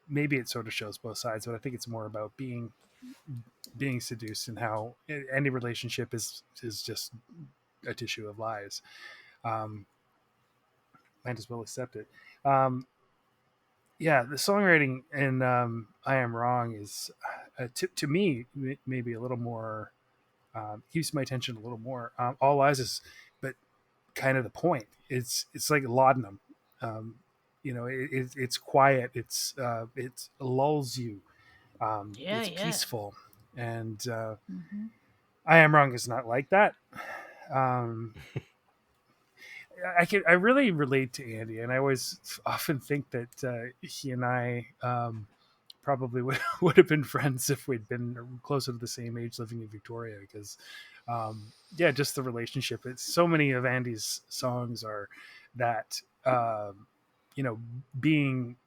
maybe it sort of shows both sides, but I think it's more about being seduced, and how any relationship is just a tissue of lies. Might as well accept it. Yeah, the songwriting in I Am Wrong is, to me, maybe a little more, keeps my attention a little more. All Eyes is, but kind of the point. It's like laudanum. It's quiet. It lulls you. It's peaceful, and I Am Wrong is not like that. Um, I really relate to Andy, and I always often think that he and I probably would have been friends if we'd been closer to the same age living in Victoria, because yeah, just the relationship. It's so many of Andy's songs are that, you know being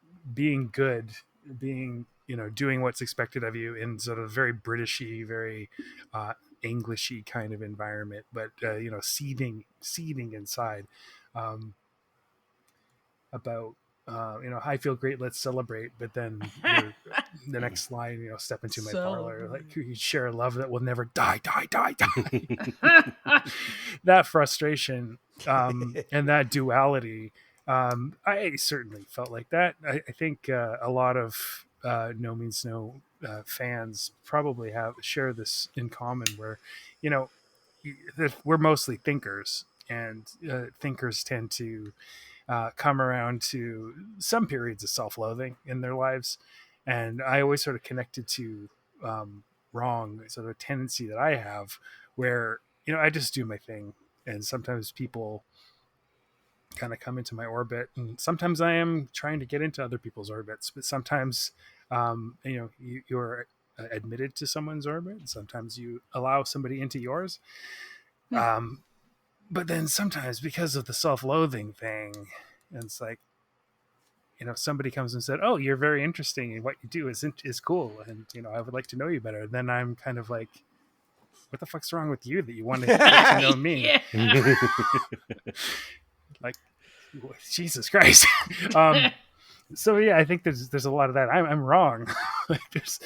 good, being, doing what's expected of you in sort of very Britishy, very Englishy kind of environment, but seething inside, um, about, I feel great, let's celebrate, but then the next line, step into my parlor, like, you share a love that will never die. That frustration, and that duality, I certainly felt like that. I think a lot of No Means No fans probably share this in common, where, you know we're mostly thinkers, and thinkers tend to come around to some periods of self-loathing in their lives, and I always sort of connected to, wrong, sort of a tendency that I have, where, I just do my thing, and sometimes people kind of come into my orbit, and sometimes I am trying to get into other people's orbits, but sometimes, you're admitted to someone's orbit, and sometimes you allow somebody into yours. But then sometimes, because of the self-loathing thing, and it's like, somebody comes and said, "Oh, you're very interesting, and what you do is cool, and I would like to know you better." Then I'm kind of like, "What the fuck's wrong with you that you want to get to know me?" Like, Jesus Christ. So yeah, I think there's a lot of that. I'm wrong. Like, there's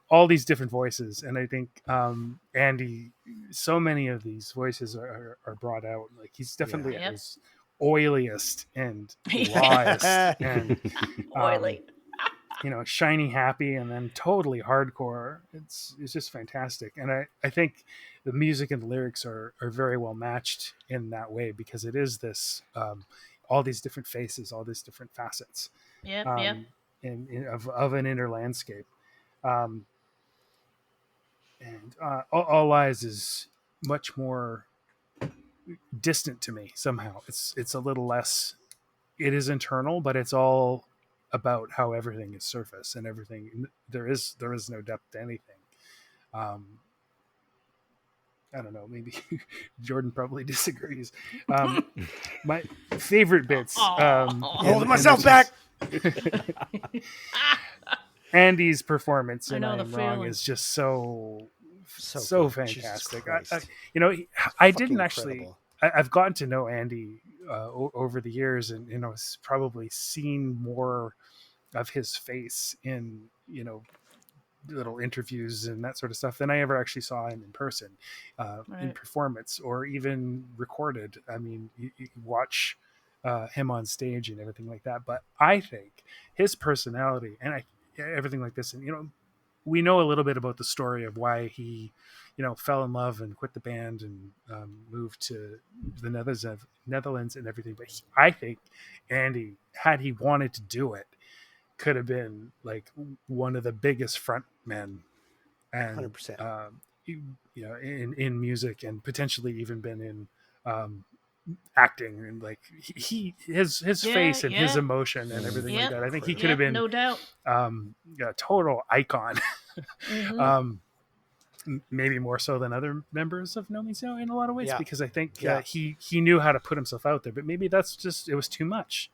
all these different voices, and I think Andy, so many of these voices are brought out. Like, he's definitely at his oiliest and rawest, and Oily. shiny happy, and then totally hardcore. It's just fantastic, and I think the music and the lyrics are very well matched in that way, because it is this, all these different faces, all these different facets, Yep. of an inner landscape. And All Lies is much more distant to me somehow. It's a little less. It is internal, but it's all about how everything is surface, and everything, there is no depth to anything. I don't know, maybe Jordan probably disagrees. My favorite bits, Holding myself back. Andy's performance in know I the Am Wrong feeling. is just so good. fantastic. Jesus Christ. I didn't Fucking actually, incredible. I've gotten to know Andy over the years, and probably seen more of his face in little interviews and that sort of stuff than I ever actually saw him in person, in Right. performance or even recorded. I mean, you watch him on stage and everything like that. But I think his personality and everything like this, and we know a little bit about the story of why he, fell in love and quit the band and moved to the Netherlands and everything. But I think Andy, had he wanted to do it, could have been like one of the biggest front men, and 100%. in music, and potentially even been in acting, and like his Yeah, face and his yeah. emotion and everything like Yep. that. I think he could Yep. have been No doubt. a total icon. Hmm. um, Maybe more so than other members of No Means No in a lot of ways, Yeah. because I think Yeah. he knew how to put himself out there. But maybe that's just, it was too much,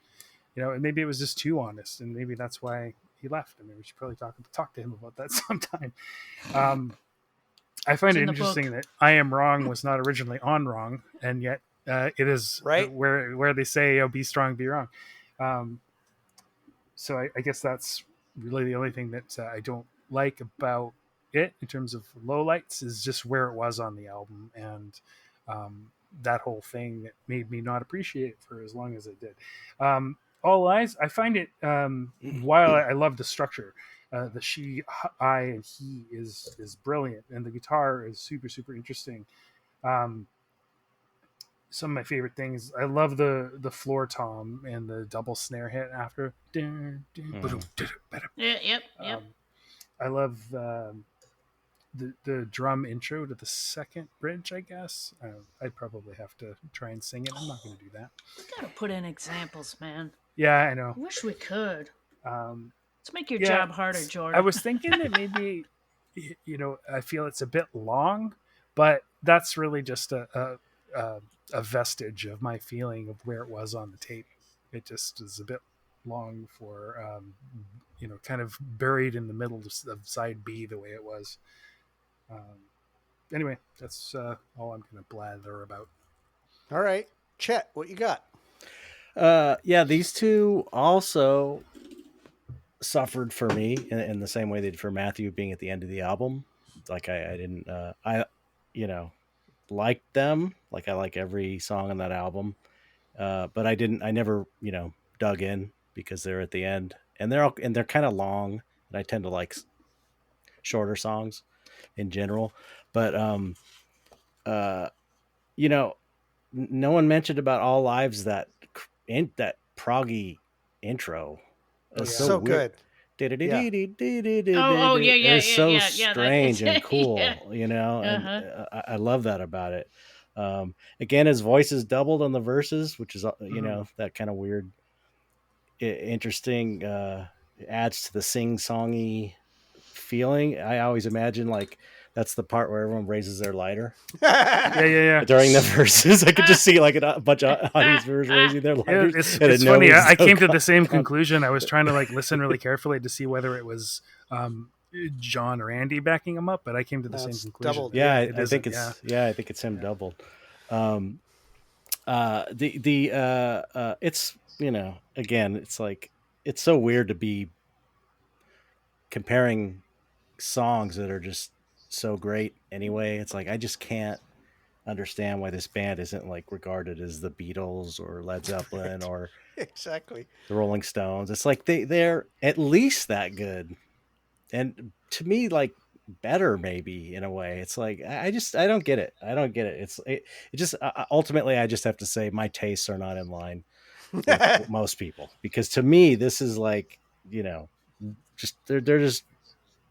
and maybe it was just too honest, and maybe that's why he left. I mean, we should probably talk to him about that sometime. I find It's it in the interesting book. that "I Am Wrong" was not originally on Wrong, and yet it is Right. where they say, "Oh, be strong, be wrong." Um, so I guess that's really the only thing that I don't like about it in terms of lowlights, is just where it was on the album, and that whole thing that made me not appreciate it for as long as it did. All Lies, I find it, while I love the structure, the she, I, and he is brilliant, and the guitar is super super interesting. Um, some of my favorite things, I love the floor tom and the double snare hit after. Yeah. Yep. Yep. Um, I love the drum intro to the second bridge, I guess. I'd probably have to try and sing it. I'm not going to do that. We gotta put in examples, man. Yeah, I know. I wish we could. Um, Let's make your yeah, job harder, I Jordan. was thinking that maybe, I feel it's a bit long, but that's really just a vestige of my feeling of where it was on the tape. It just is a bit long for, kind of buried in the middle of side B the way it was. Anyway, that's all I'm going to blather about. All right. Chet, what you got? Yeah, these two also suffered for me in the same way they did for Matthew, being at the end of the album. Like I didn't, I, you know, like them. Like I like every song on that album. But I never, dug in because they're at the end, and they're kind of long, and I tend to like shorter songs in general. But uh, you know, no one mentioned about All Lives that proggy intro. Oh, It's yeah. so So weird. good. Yeah. Oh, yeah, It yeah, is yeah, so yeah. That strange and yeah. cool, and Uh-huh. I love that about it. Again, his voice is doubled on the verses, which is Mhm. that kind of weird, interesting. Adds to the sing-songy feeling. I always imagine like that's the part where everyone raises their lighter Yeah, yeah, during the verses. I could just see like a bunch of audience members raising their yeah. lighters, and It's it funny. knows I they'll came to the same come. conclusion. I was trying to like listen really carefully to see whether it was John or Andy backing him up, but I came to the No, same it's conclusion. doubled. Yeah, It I think isn't. Yeah. it's I think it's him Yeah. doubled. Um, it's again, it's like it's so weird to be comparing songs that are just so great anyway. It's like I just can't understand why this band isn't like regarded as the Beatles or Led Zeppelin Right. or Exactly. the Rolling Stones. It's like they're at least that good, and to me, like better maybe in a way. It's like I don't get it. I don't get it. It just ultimately I just have to say my tastes are not in line with most people, because to me this is like just they're just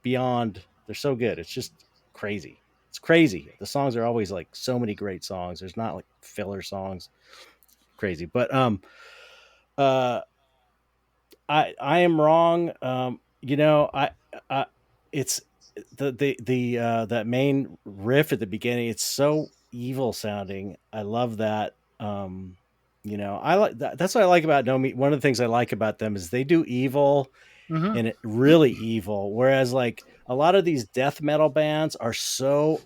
beyond. They're so good. It's just crazy. It's crazy. The songs are always like so many great songs. There's not like filler songs. Crazy, but uh, I am wrong. I it's the that main riff at the beginning. It's so evil sounding. I love that. I like that. That's what I like about No Me. One of the things I like about them is they do evil Hmm. and it really evil. Whereas like a lot of these death metal bands are so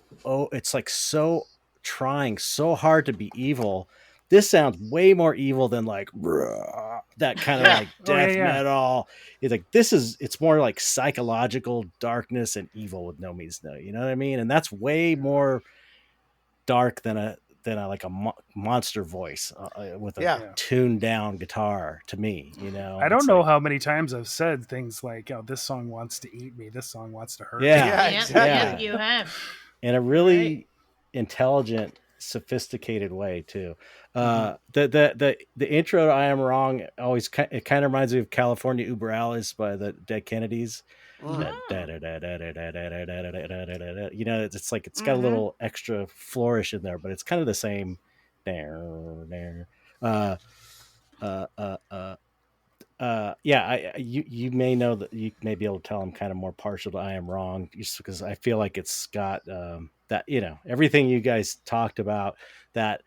it's like so trying so hard to be evil. This sounds way more evil than like that kind of like death metal. It's like it's more like psychological darkness and evil with no means no. You know what I mean? And that's way more dark than a like a monster voice with a tuned down guitar to me. You know, I don't know how many times I've said things like, "Oh, this song wants to eat me. This song wants to hurt me." Yeah, you have. In a really intelligent, sophisticated way too. The intro to "I Am Wrong" always it kind of reminds me of "California Uber Alles" by the Dead Kennedys. You know, it's like it's got a little extra flourish in there, but it's kind of the same. You may know that you may be able to tell I'm kind of more partial to "I Am Wrong" just because I feel like it's got that, you know, everything you guys talked about, that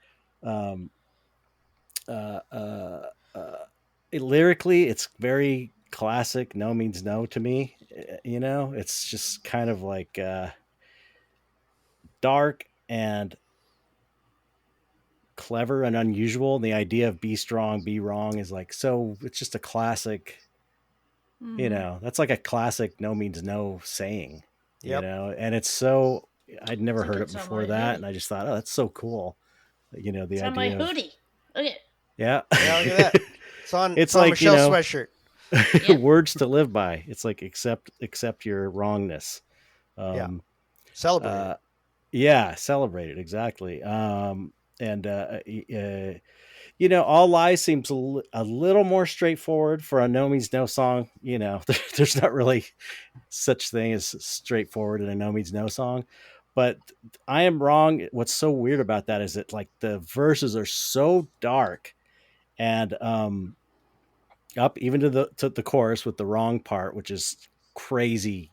lyrically it's very classic No Means No to me. You know, it's just kind of like dark and clever and unusual. And the idea of be strong, be wrong is like, so it's just a classic, you know, that's like a classic No Means No saying, you know, and it's so, I'd never heard it before that. And I just thought, oh, that's so cool. You know, the it's idea on my of, hoodie. Look at yeah, look at that. It's on like, Michelle's you know, sweatshirt. words to live by. It's like, accept your wrongness. Celebrate it. Celebrate it. Exactly. You know, All Lies seems a little more straightforward for a No Means No song. You know, there's not really such thing as straightforward in a No Means No song. But I Am Wrong. What's so weird about that is that like the verses are so dark and up even to the chorus with the wrong part, which is crazy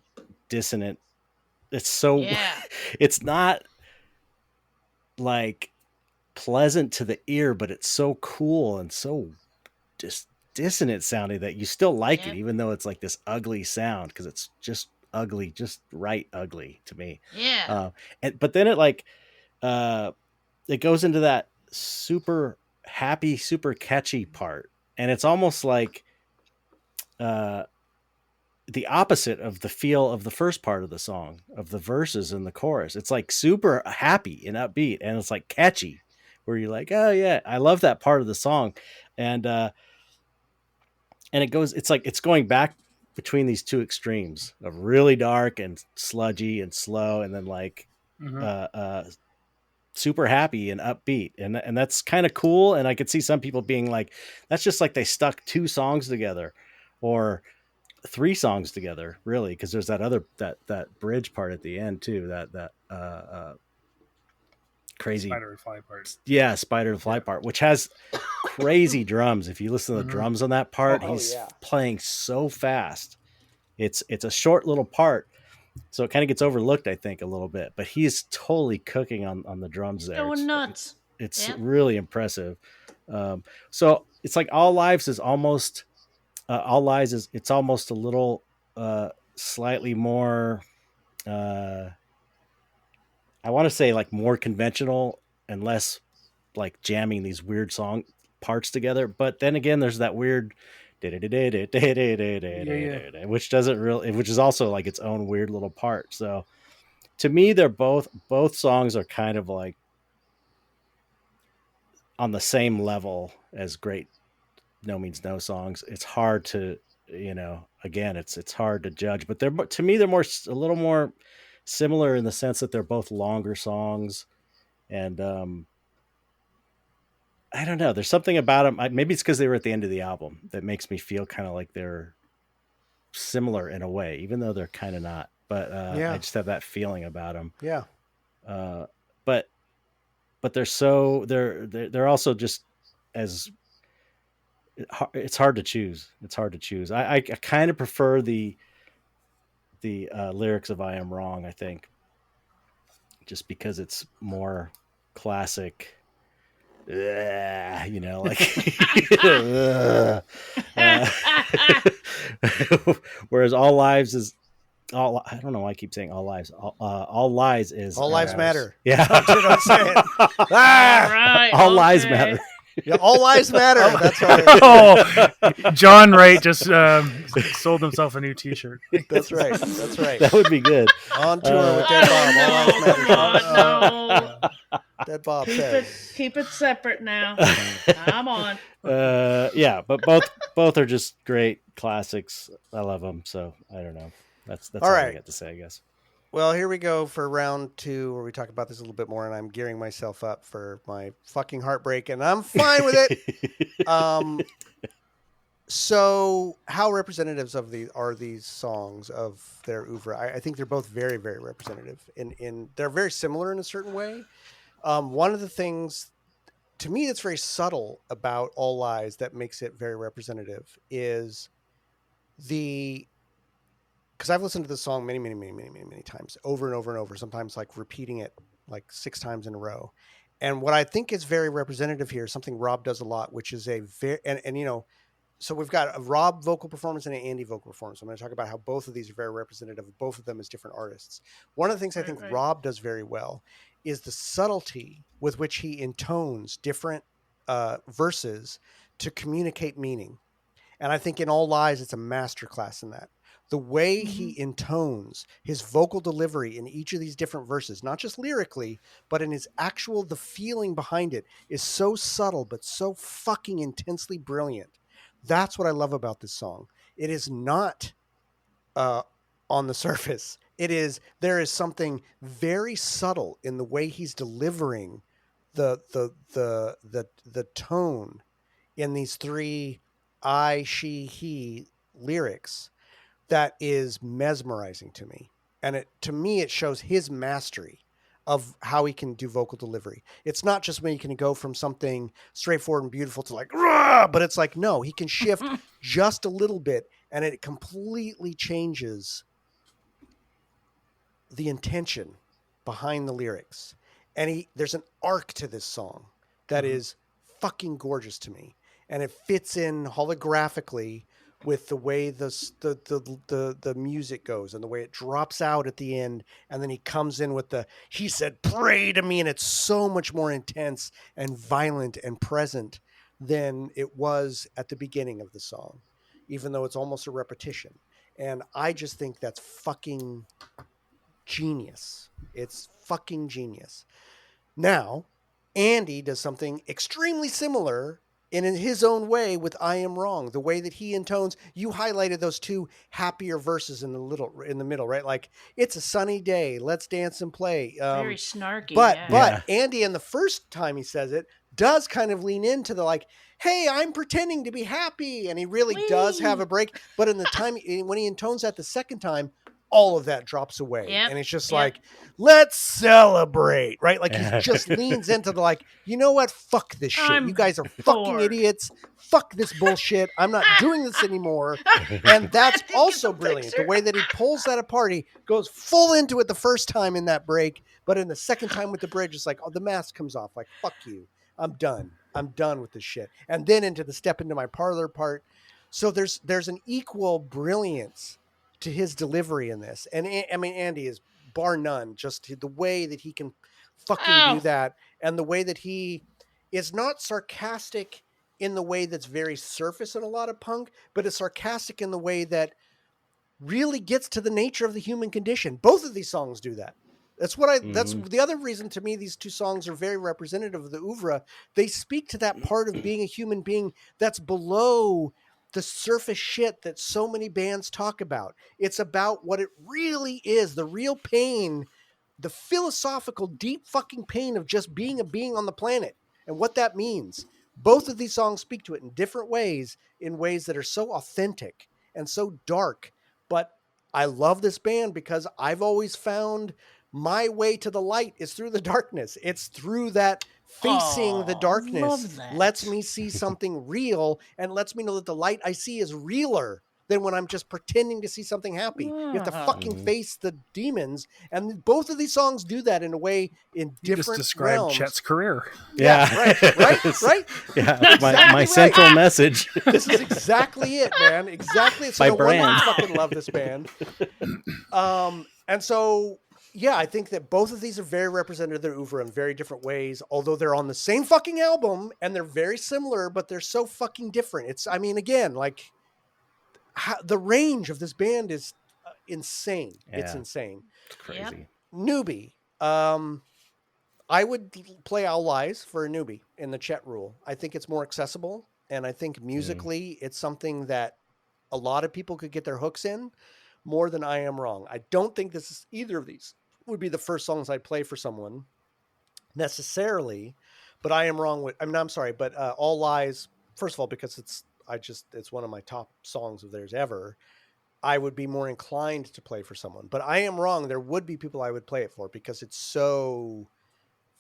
dissonant. It's so it's not like pleasant to the ear, but it's so cool and so just dissonant sounding that you still like it, even though it's like this ugly sound, because it's just ugly, just right ugly to me. But then it like it goes into that super happy, super catchy part, and it's almost like the opposite of the feel of the first part of the song, of the verses and the chorus. It's like super happy and upbeat, and it's like catchy, where you're like, oh yeah, I love that part of the song. And it goes, it's like it's going back between these two extremes of really dark and sludgy and slow, and then like super happy and upbeat, and that's kind of cool. And I could see some people being like, that's just like they stuck two songs together, or three songs together, really, because there's that other that bridge part at the end too, that crazy spider and fly part. Spider and fly part, which has crazy drums. If you listen to the drums on that part, he's playing so fast. It's a short little part, so it kind of gets overlooked, I think, a little bit, but he's totally cooking on the drums there. Going nuts. It's really impressive. So it's like All Lies is almost it's almost a little slightly more I want to say like more conventional and less like jamming these weird song parts together. But then again, there's that weird which doesn't really, which is also like its own weird little part. So to me, they're both songs are kind of like on the same level as great No Means No songs. It's hard to, you know, again, it's hard to judge, but to me, they're a little more similar in the sense that they're both longer songs. And I don't know, there's something about them. Maybe it's because they were at the end of the album that makes me feel kind of like they're similar in a way, even though they're kind of not. But I just have that feeling about them. But they're also just as, it's hard to choose. I kind of prefer the lyrics of I Am Wrong, I think, just because it's more classic, you know, like whereas All Lives is I don't know why I keep saying all lives. All lies is All lives matter. Yeah, I'm saying. All Ah! right. all lies okay. matter. Yeah, all lives matter. That's what Oh, John Wright just sold himself a new T-shirt. That's right. That's right. That would be good. On tour with Dead Bob. All lives matter. God, no. Dead Bob Keep says. it separate now. Come on. Yeah, but both are just great classics. I love them. So I don't know. That's All all right. I got to say, I guess. Well, here we go for round 2, where we talk about this a little bit more, and I'm gearing myself up for my fucking heartbreak, and I'm fine with it. So, how representatives are these songs of their oeuvre? I think they're both very, very representative. In they're very similar in a certain way. One of the things to me that's very subtle about All Lies that makes it very representative is because I've listened to this song many times, over and over and over, sometimes like repeating it like 6 times in a row. And what I think is very representative here is something Rob does a lot, which is a very, and you know, so we've got a Rob vocal performance and an Andy vocal performance. I'm going to talk about how both of these are very representative of both of them as different artists. One of the things I think Right. Rob does very well is the subtlety with which he intones different verses to communicate meaning. And I think in All Lies, it's a masterclass in that. The way he intones his vocal delivery in each of these different verses, not just lyrically, but in his the feeling behind it, is so subtle, but so fucking intensely brilliant. That's what I love about this song. It is not on the surface. There is something very subtle in the way he's delivering the tone in these 3 I, she, he lyrics that is mesmerizing to me. And to me, it shows his mastery of how he can do vocal delivery. It's not just when he can go from something straightforward and beautiful to like, rah! But it's like, no, he can shift just a little bit and it completely changes the intention behind the lyrics. And there's an arc to this song that is fucking gorgeous to me. And it fits in holographically with the way the music goes and the way it drops out at the end. And then he comes in with he said, pray to me. And it's so much more intense and violent and present than it was at the beginning of the song, even though it's almost a repetition. And I just think that's fucking genius. It's fucking genius. Now, Andy does something extremely similar in his own way with I Am Wrong. The way that he intones, you highlighted those 2 happier verses in the middle, right? Like, it's a sunny day, let's dance and play. Very snarky. But Andy, in the first time he says it, does kind of lean into the like, hey, I'm pretending to be happy. And he really does have a break. But in the time, when he intones that the second time, all of that drops away. Yep. And it's just like, let's celebrate, right? Like he just leans into the like, you know what? Fuck this shit. You guys are fucking idiots. Fuck this bullshit. I'm not doing this anymore. And that's also brilliant. The way that he pulls that apart, he goes full into it the first time in that break. But in the second time with the bridge, it's like, oh, the mask comes off. Like, fuck you. I'm done. I'm done with this shit. And then into the step into my parlor part. So there's an equal brilliance to his delivery in this. And I mean, Andy is bar none, just the way that he can fucking do that. And the way that he is not sarcastic in the way that's very surface in a lot of punk, but is sarcastic in the way that really gets to the nature of the human condition. Both of these songs do that. That's that's the other reason to me, these 2 songs are very representative of the oeuvre. They speak to that part of being a human being that's below the surface shit that so many bands talk about. It's about what it really is, the real pain, the philosophical, deep fucking pain of just being a being on the planet and what that means. Both of these songs speak to it in different ways, in ways that are so authentic and so dark. But I love this band because I've always found my way to the light is through the darkness. It's through that facing the darkness lets me see something real and lets me know that the light I see is realer than when I'm just pretending to see something happy. You have to fucking Mhm. face the demons, and both of these songs do that in a way in You just different described realms. Chet's career. Yeah, right. Yeah, Exactly my right. central message. This is exactly it, man. Exactly. So My no wonder brand. I fucking love this band. And so yeah, I think that both of these are very representative of their oeuvre in very different ways, although they're on the same fucking album and they're very similar, but they're so fucking different. It's, I mean, again, like the range of this band is insane. It's Yeah, insane. it's crazy. Newbie. I would play Owl Lies for a newbie in the Chet rule. I think it's more accessible, and I think musically it's something that a lot of people could get their hooks in more than I Am Wrong. I don't think this is either of these would be the first songs I'd play for someone necessarily, but I Am Wrong with, I mean, I'm sorry, but All Lies, first of all, because it's one of my top songs of theirs ever. I would be more inclined to play for someone, but I Am Wrong. There would be people I would play it for because it's so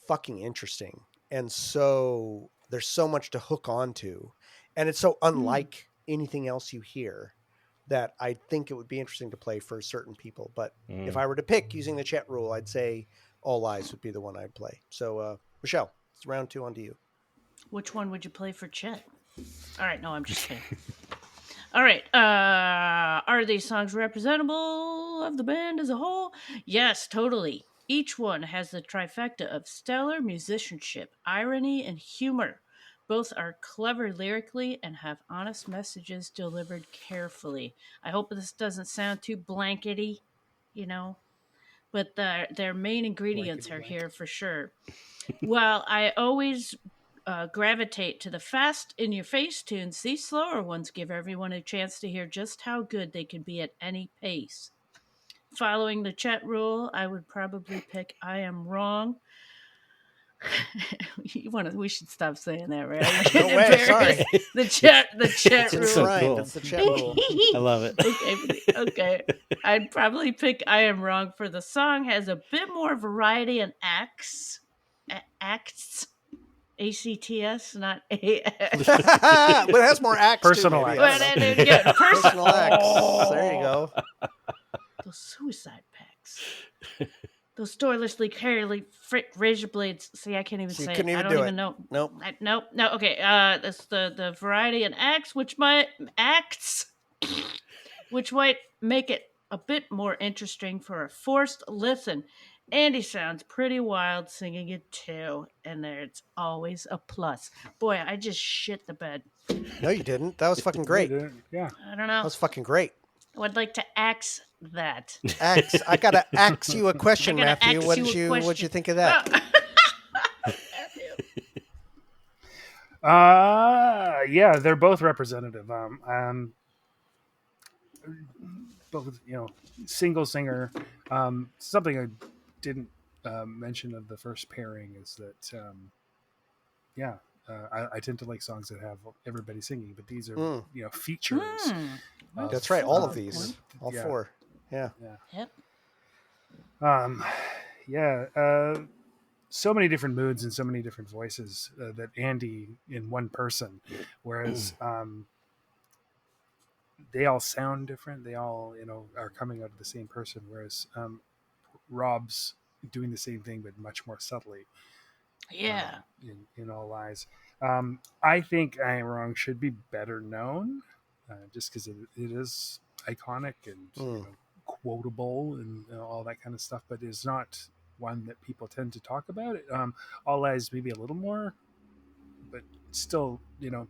fucking interesting, and so there's so much to hook onto, and it's so unlike anything else you hear that I think it would be interesting to play for certain people. But if I were to pick using the Chet rule, I'd say All Lies would be the one I'd play. So Michelle, it's round 2 on to you. Which one would you play for Chet? All right, no, I'm just kidding. All right, are these songs representable of the band as a whole? Yes, totally. Each one has the trifecta of stellar musicianship, irony, and humor. Both are clever lyrically and have honest messages delivered carefully. I hope this doesn't sound too blankety, you know, but their main ingredients Blankety are blank. here for sure. Well, I always gravitate to the fast in your face tunes. These slower ones give everyone a chance to hear just how good they can be at any pace. Following the Chet rule, I would probably pick I Am Wrong. We should stop saying that, right? I'm No getting way, embarrassed. sorry. The Chet It's rule. so enshrined. cool. It's the Chet rule. I love it. Okay. I'd probably pick I Am Wrong for the song has a bit more variety and acts. Acts. ACTS, not AX. But it has more acts Personal too, maybe. acts. I don't know. Yeah, Personal acts. There you go. Those suicide packs. Those doorlessly, carelessly razor blades. See, I can't even So you say couldn't it. I even don't do even it. know. Nope. No. Okay. That's the variety and acts, which might make it a bit more interesting for a forced listen. Andy sounds pretty wild singing it too, and there's always a plus. Boy, I just shit the bed. No, you didn't. That was fucking great. Yeah. I don't That know. was fucking great. I would like to axe that. I gotta ask you a question, I gotta Matthew. ask What you did a you question. what'd you think of that? Yeah, they're both representative. Both, single singer. Something I didn't mention of the first pairing is that, I tend to like songs that have everybody singing, but these are, features. That's right. All of Good these, point. all Yeah. 4. Yeah. Yep. So many different moods and so many different voices that Andy in one person, whereas they all sound different. They all, are coming out of the same person. Whereas Rob's doing the same thing, but much more subtly. Yeah. In All Lies. I think I Am Wrong should be better known, just because it is iconic and quotable and all that kind of stuff, but it's not one that people tend to talk about. All Lies maybe a little more, but still,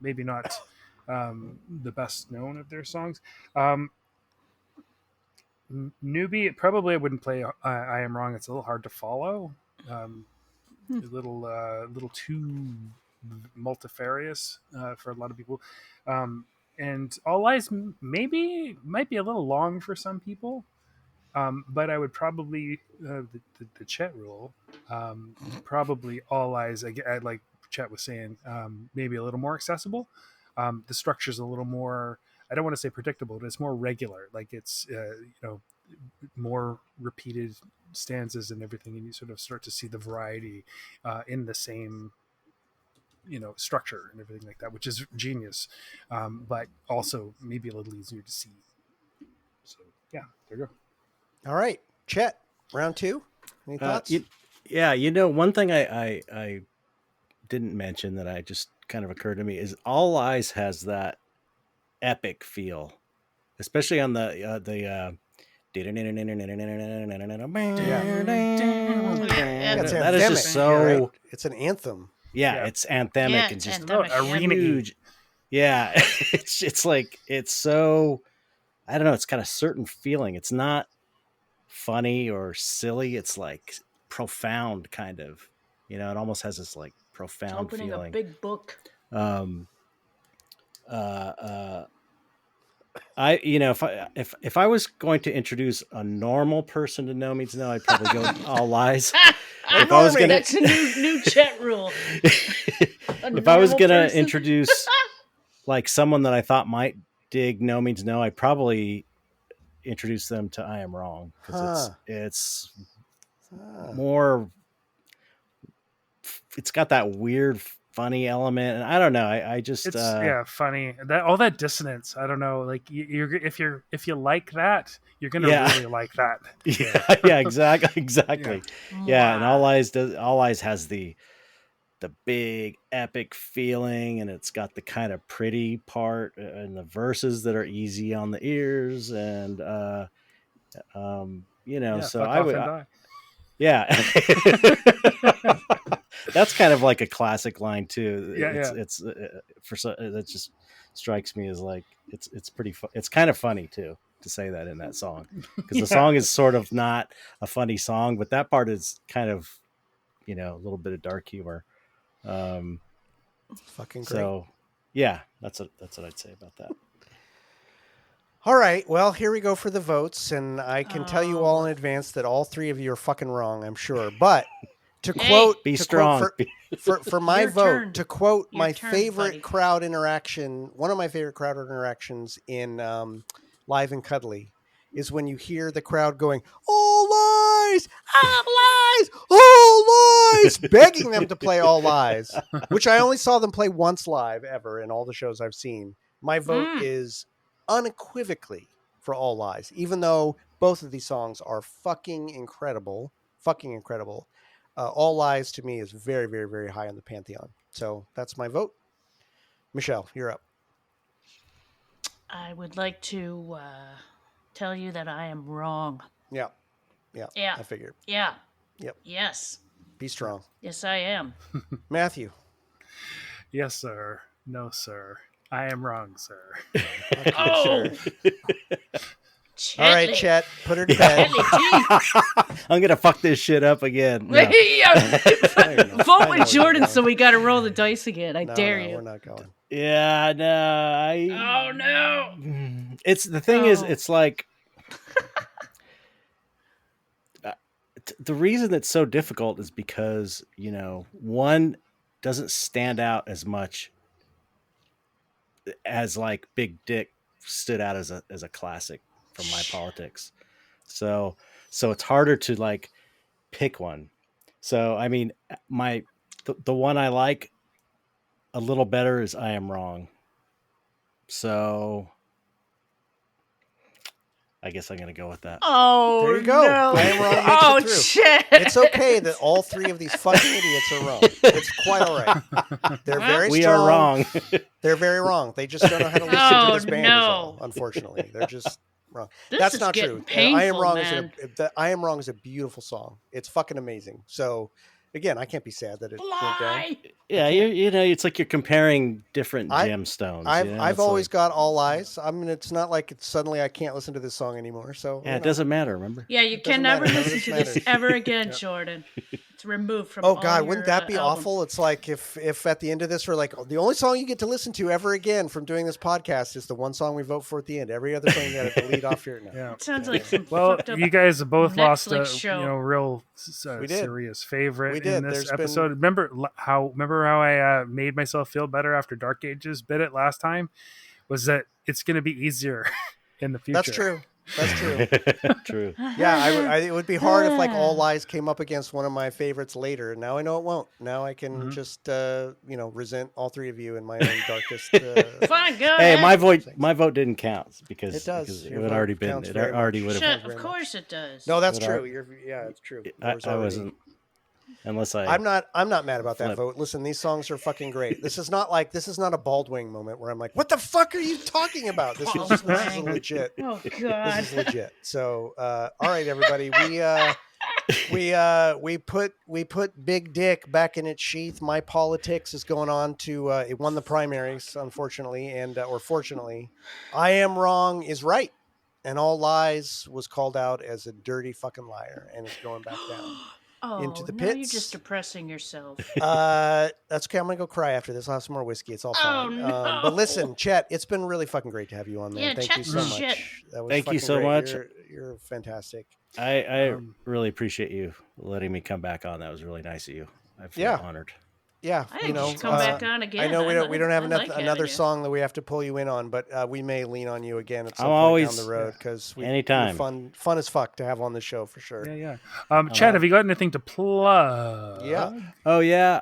maybe not the best known of their songs. Newbie, probably I wouldn't play I Am Wrong. It's a little hard to follow. A little too multifarious for a lot of people. And All Lies might be a little long for some people. But I would probably the Chet rule. Probably All Eyes. Like Chet was saying, maybe a little more accessible. The structure's a little more. I don't want to say predictable, but it's more regular. Like it's more repeated stanzas and everything, and you sort of start to see the variety in the same structure and everything like that, which is genius, but also maybe a little easier to see. So yeah, there you go. All right, Chet, round 2. Any thoughts? One thing I didn't mention that I just kind of occurred to me is All Eyes has that epic feel, especially on the that is just so right? It's an anthem. it's anthemic and it's just anthemic, huge. Yeah, it's like it's so, I don't know, it's got a certain feeling. It's not funny or silly. It's like profound, kind of. It almost has this like It's profound opening feeling. a big book. If I was going to introduce a normal person to Know Means Know, I'd probably go with All Lies. If I was gonna, That's a new chat rule. If I was gonna introduce like someone that I thought might dig Know Means Know, I'd probably introduce them to I Am Wrong, because it's more. It's got that weird, funny element, and I don't know. I just it's funny, that all that dissonance. I don't know, like if you like that, you're gonna really like that. Exactly. Yeah, and All Eyes has the big epic feeling, and it's got the kind of pretty part and the verses that are easy on the ears, and so I would that's kind of like a classic line too. It's that just strikes me as like it's pretty it's kind of funny too to say that in that song, because the song is sort of not a funny song, but that part is kind of a little bit of dark humor. Fucking great. So yeah, that's what I'd say about that. All right, well, here we go for the votes, and I can tell you all in advance that all 3 of you are fucking wrong, I'm sure. But to quote, be strong. For my vote, turn. to quote Your my turn, favorite buddy. crowd interaction, one of my favorite crowd interactions in Live and Cuddly is when you hear the crowd going, "All Lies, All Lies, All Lies," begging them to play All Lies, which I only saw them play once live ever in all the shows I've seen. My vote is unequivocally for All Lies, even though both of these songs are fucking incredible. All Lies to me is very, very, very high on the pantheon. So that's my vote. Michelle, you're up. I would like to tell you that I am wrong. Yeah. Yeah. I figured. Yeah. Yep. Yes. Be strong. Yes, I am. Matthew. Yes, sir. No, sir. I am wrong, sir. Okay, Oh! Sure. All right, Chet, put her to bed. I'm gonna fuck this shit up again. No. Vote with Jordan, so we got to roll the dice again. I dare you. We're not going. Yeah, no. Oh no! It's the thing is, it's like the reason it's so difficult is because one doesn't stand out as much as like Big Dick stood out as a classic from My Politics. So it's harder to like pick one. So I mean, the one I like a little better is I Am Wrong. So I guess I'm going to go with that. Oh, there you go. No. I Am Wrong makes it through. Shit. It's okay that all 3 of these fucking idiots are wrong. It's quite all right. They're very we strong. Are wrong. They're very wrong. They just don't know how to listen to this band. Is all, unfortunately, they're just wrong. That's not true. Painful, I Am Wrong man. I Am Wrong is a beautiful song. It's fucking amazing. So again, I can't be sad that it went down. Yeah, it's like you're comparing different gemstones. I've always got All Eyes. I mean, it's not like it's suddenly I can't listen to this song anymore. So yeah, it doesn't matter. Remember? Yeah, you can never listen to this ever again, Jordan. It's removed from. Oh God, wouldn't that be albums. awful? It's like if at the end of this we're like, the only song you get to listen to ever again from doing this podcast is the one song we vote for at the end. Every other song you got to delete off here. No. Yeah. It sounds like some Well, fucked up you guys have both lost a Netflix show. real serious favorite We did. in this There's episode. Remember how I made myself feel better after Dark Ages bit it last time? Was that it's going to be easier in the future. That's true. That's true. True. Yeah, it would be hard if like All Lies came up against one of my favorites later. Now I know it won't. Now I can just resent all three of you in my own darkest. Fine, go Hey, ahead. my vote didn't count because It does. because it Your would vote already been counts it very already much. would have. Sure. Shut, of course it does. No, that's But true. It's true. I wasn't unless I. I'm not mad about that Flip. vote. Listen, these songs are fucking great. This is not a Baldwing moment where I'm like, what the fuck are you talking about? This is Baldwing. legit. Oh This God. is legit. So, all right, everybody, we put Big Dick back in its sheath. My Politics is going on to it won the primaries, unfortunately, and or fortunately. I Am Wrong is right, and All Lies was called out as a dirty fucking liar, and it's going back down. Into the Now you're pits. just depressing yourself. That's okay. I'm gonna go cry after this. I'll have some more whiskey. It's all fine. no. But listen, Chet, it's been really fucking great to have you on, man. Yeah, Thank you Chet's so the shit. much. That was Thank you fucking so great. much. You're fantastic. I really appreciate you letting me come back on. That was really nice of you. I feel honored. Yeah, I think you should come back on again. I know we don't have I like another having you. song that we have to pull you in on, but we may lean on you again at some I'm point always- down the road because anytime. fun as fuck to have on the show for sure. Yeah. Chad, have you got anything to plug? Yeah, Oh yeah,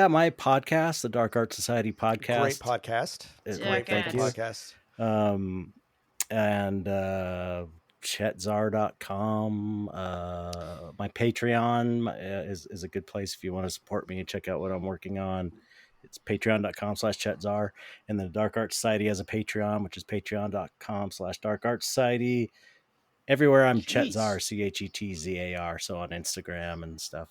my podcast, the Dark Art Society podcast. great podcast. It's Yeah, great. okay. Thank you. Podcast. And chetzar.com. My Patreon is a good place if you want to support me and check out what I'm working on. It's patreon.com/chetzar. And the Dark Art Society has a Patreon, which is patreon.com/Dark Art Society. Everywhere I'm Chet Zar, CHETZAR. So on Instagram and stuff.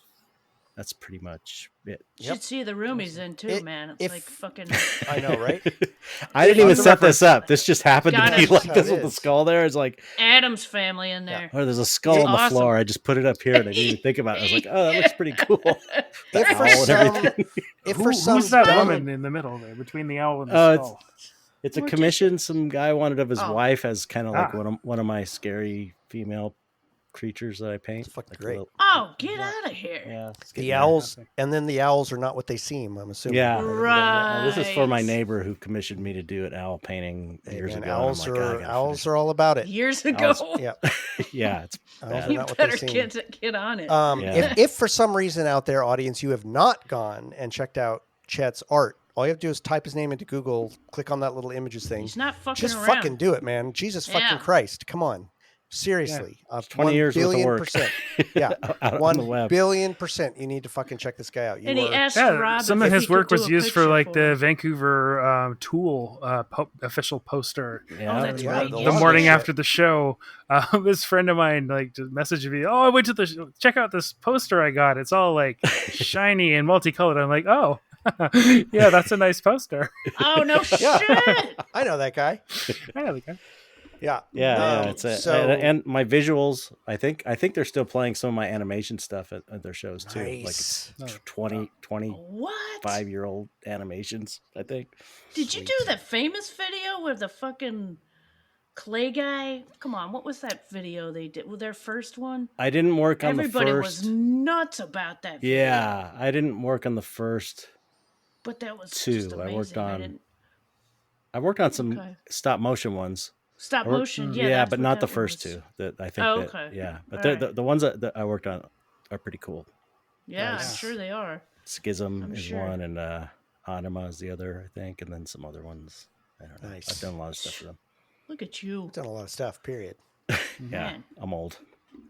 That's pretty much it. You should see the room he's in too, man. It's like fucking. I know, right? I didn't even set this up. This just happened Got to be it. like That's this how it with the is. skull there. It's like, Adam's family in there. oh, there's a skull on the Awesome. floor. I just put it up here and I didn't even think about it. I was like, oh, that looks pretty cool. The If for owl and some, everything. Who's that woman in the middle there between the owl and the skull? It's a commission some guy wanted of his Oh. wife as kind of like one of my scary female creatures that I paint. It's fucking Like great. Oh, get out of here. Yeah, it's The getting owls, and then the owls are not what they seem. I'm assuming. Yeah. Right. there. This is for my neighbor who commissioned me to do an owl painting Hey, years man, ago. owls and I'm like, are "Oh, I gotta owls finish are all about it. Years ago. Yeah, it." Yeah, it's owls bad. are You not what they better seem. get on it. Yeah. If for some reason out there, audience, you have not gone and checked out Chet's art, all you have to do is type his name into Google, click on that little images thing. He's not fucking Just around. fucking do it, man. Jesus fucking Yeah. Christ. Come on. Seriously. 20 years worth of 1 work. percent. Yeah. Out on the web. 1,000,000,000%. You need to fucking check this guy out. You And he are- asked Yeah, Rob some if of he his could work do was a used for picture like the him. Vancouver Tool official poster. Yeah. Oh, that's Yeah, right. the The lot of morning shit. after the show, this friend of mine like just messaged me, "Oh, I went to the check out this poster I got. It's all like shiny and multicolored." I'm like, "Oh, yeah, that's a nice poster." Oh no Yeah. shit! I know that guy. I know the guy. Yeah. Yeah, it's so and my visuals. I think they're still playing some of my animation stuff at their shows too. Nice. Like it's 25 What? year old animations. I think. Did you do that famous video with the fucking clay guy? Come on, what was that video they did? With their first one? I didn't work on Everybody the was first. nuts about that video. Yeah, I didn't work on the first But that was two. just amazing. I worked on. didn't- I worked on some Okay. stop motion ones. Stop I worked- motion. Yeah, yeah, that's but what not that the first was. two. That I think. Oh, that, okay. Yeah, but All right. the ones that I worked on are pretty cool. Yeah, I'm Nice. sure they are. Schism I'm is sure. one, and Anima is the other, I think, and then some other ones. I don't know. Nice. I've done a lot of stuff for them. Look at you. done a lot of stuff, period. Yeah, Man. I'm old.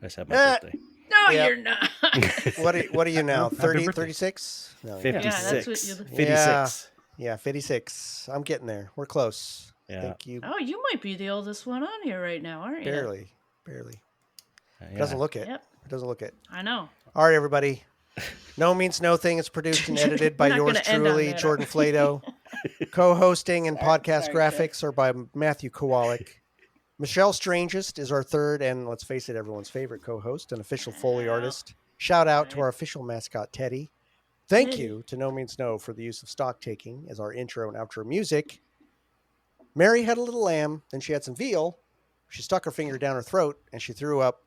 I just had my Eh. birthday. No, Yep. you're not. What are you now? Happy 30, birthday. 36? No, 56. what you- 56. yeah, 56. I'm getting there. We're close. I Yeah. think you Oh, you might be the oldest one on here right now, aren't you? barely. Yeah. Doesn't look it. Yep. It doesn't look it. I know. All right, everybody. No Means No Thing is produced and edited by We're not yours gonna end on truly, that, Jordan Flato. Co-hosting and podcast sorry, graphics are by Matthew Kowalik. Michelle Strangest is our third and, let's face it, everyone's favorite co-host and official Foley artist. Shout out to our official mascot, Teddy. Thank Teddy. you to No Means No for the use of stock taking as our intro and outro music. Mary had a little lamb, then she had some veal. She stuck her finger down her throat and she threw up.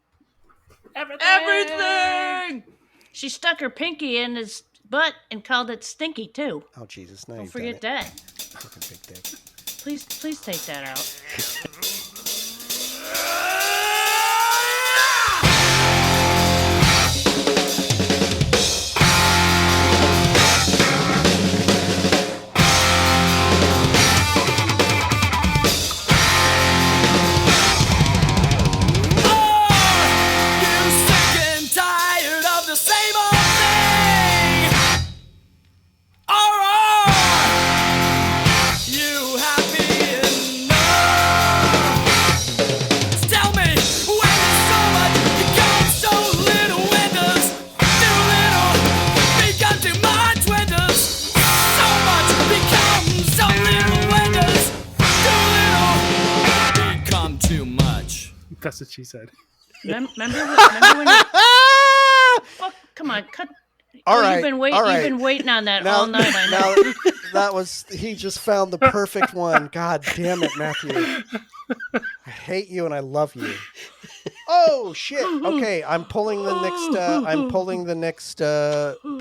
Everything. She stuck her pinky in his butt and called it stinky too. Oh, Jesus. Now Don't you've done forget it. that. Fucking big dick. Please take that out. That's what she said. Remember when you, fuck, come on, cut. All right, You've been waiting. all right. You've been waiting on that all night. I know. Now, that was he just found the perfect one. God damn it, Matthew! I hate you and I love you. Oh shit! Okay, I'm pulling the next.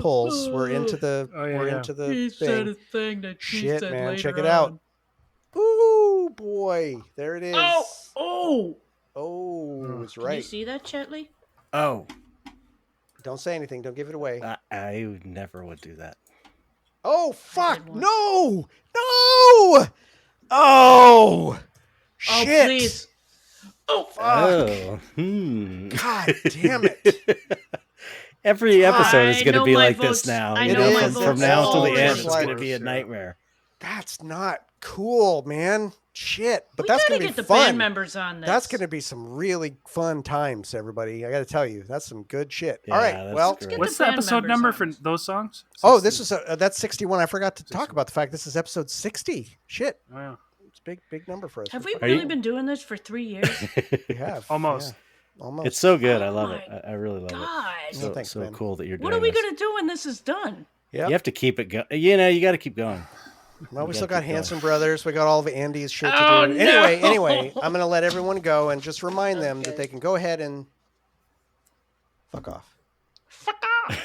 Pulls. We're into the. Into the He thing. said a thing that she Shit, said man, later check it out. on. Ooh boy, there it is. Oh! It's Can right. you see that, Chetley? Oh, Don't say anything. Don't give it away. I never would do that. Oh fuck! did once. No! No! Oh! Shit! Oh, please. Oh, Fuck! Oh, God damn it! Every episode is I going to know be my like votes. this now. I You know know, my from votes now all till the over end, the it's going to place. be a nightmare. That's not cool, man. Shit. But we that's gotta gonna be get the fun. band members on this. That's gonna be some really fun times, everybody. I gotta tell you, that's some good shit. Yeah, All right. that's Well, great. What's the the band episode members number on for this. those songs? oh, 60. this is that's 61. I forgot to talk about the fact this is episode 60. Shit, Oh, yeah. it's a big number for us. Have we Are really you- been doing this for 3 years? We have Almost. yeah, almost. It's so good. I Oh love it. my I really love God. it. So, thanks, so man. cool that you're doing What are we this. gonna do when this is done? Yep. You have to keep it going. You know, you got to keep going. Well, we You still gotta got keep Hanson Brothers. We got all of Andy's shit to Oh, do. no! Anyway, I'm gonna let everyone go and just remind them that Okay. they can go ahead and fuck off. Fuck off.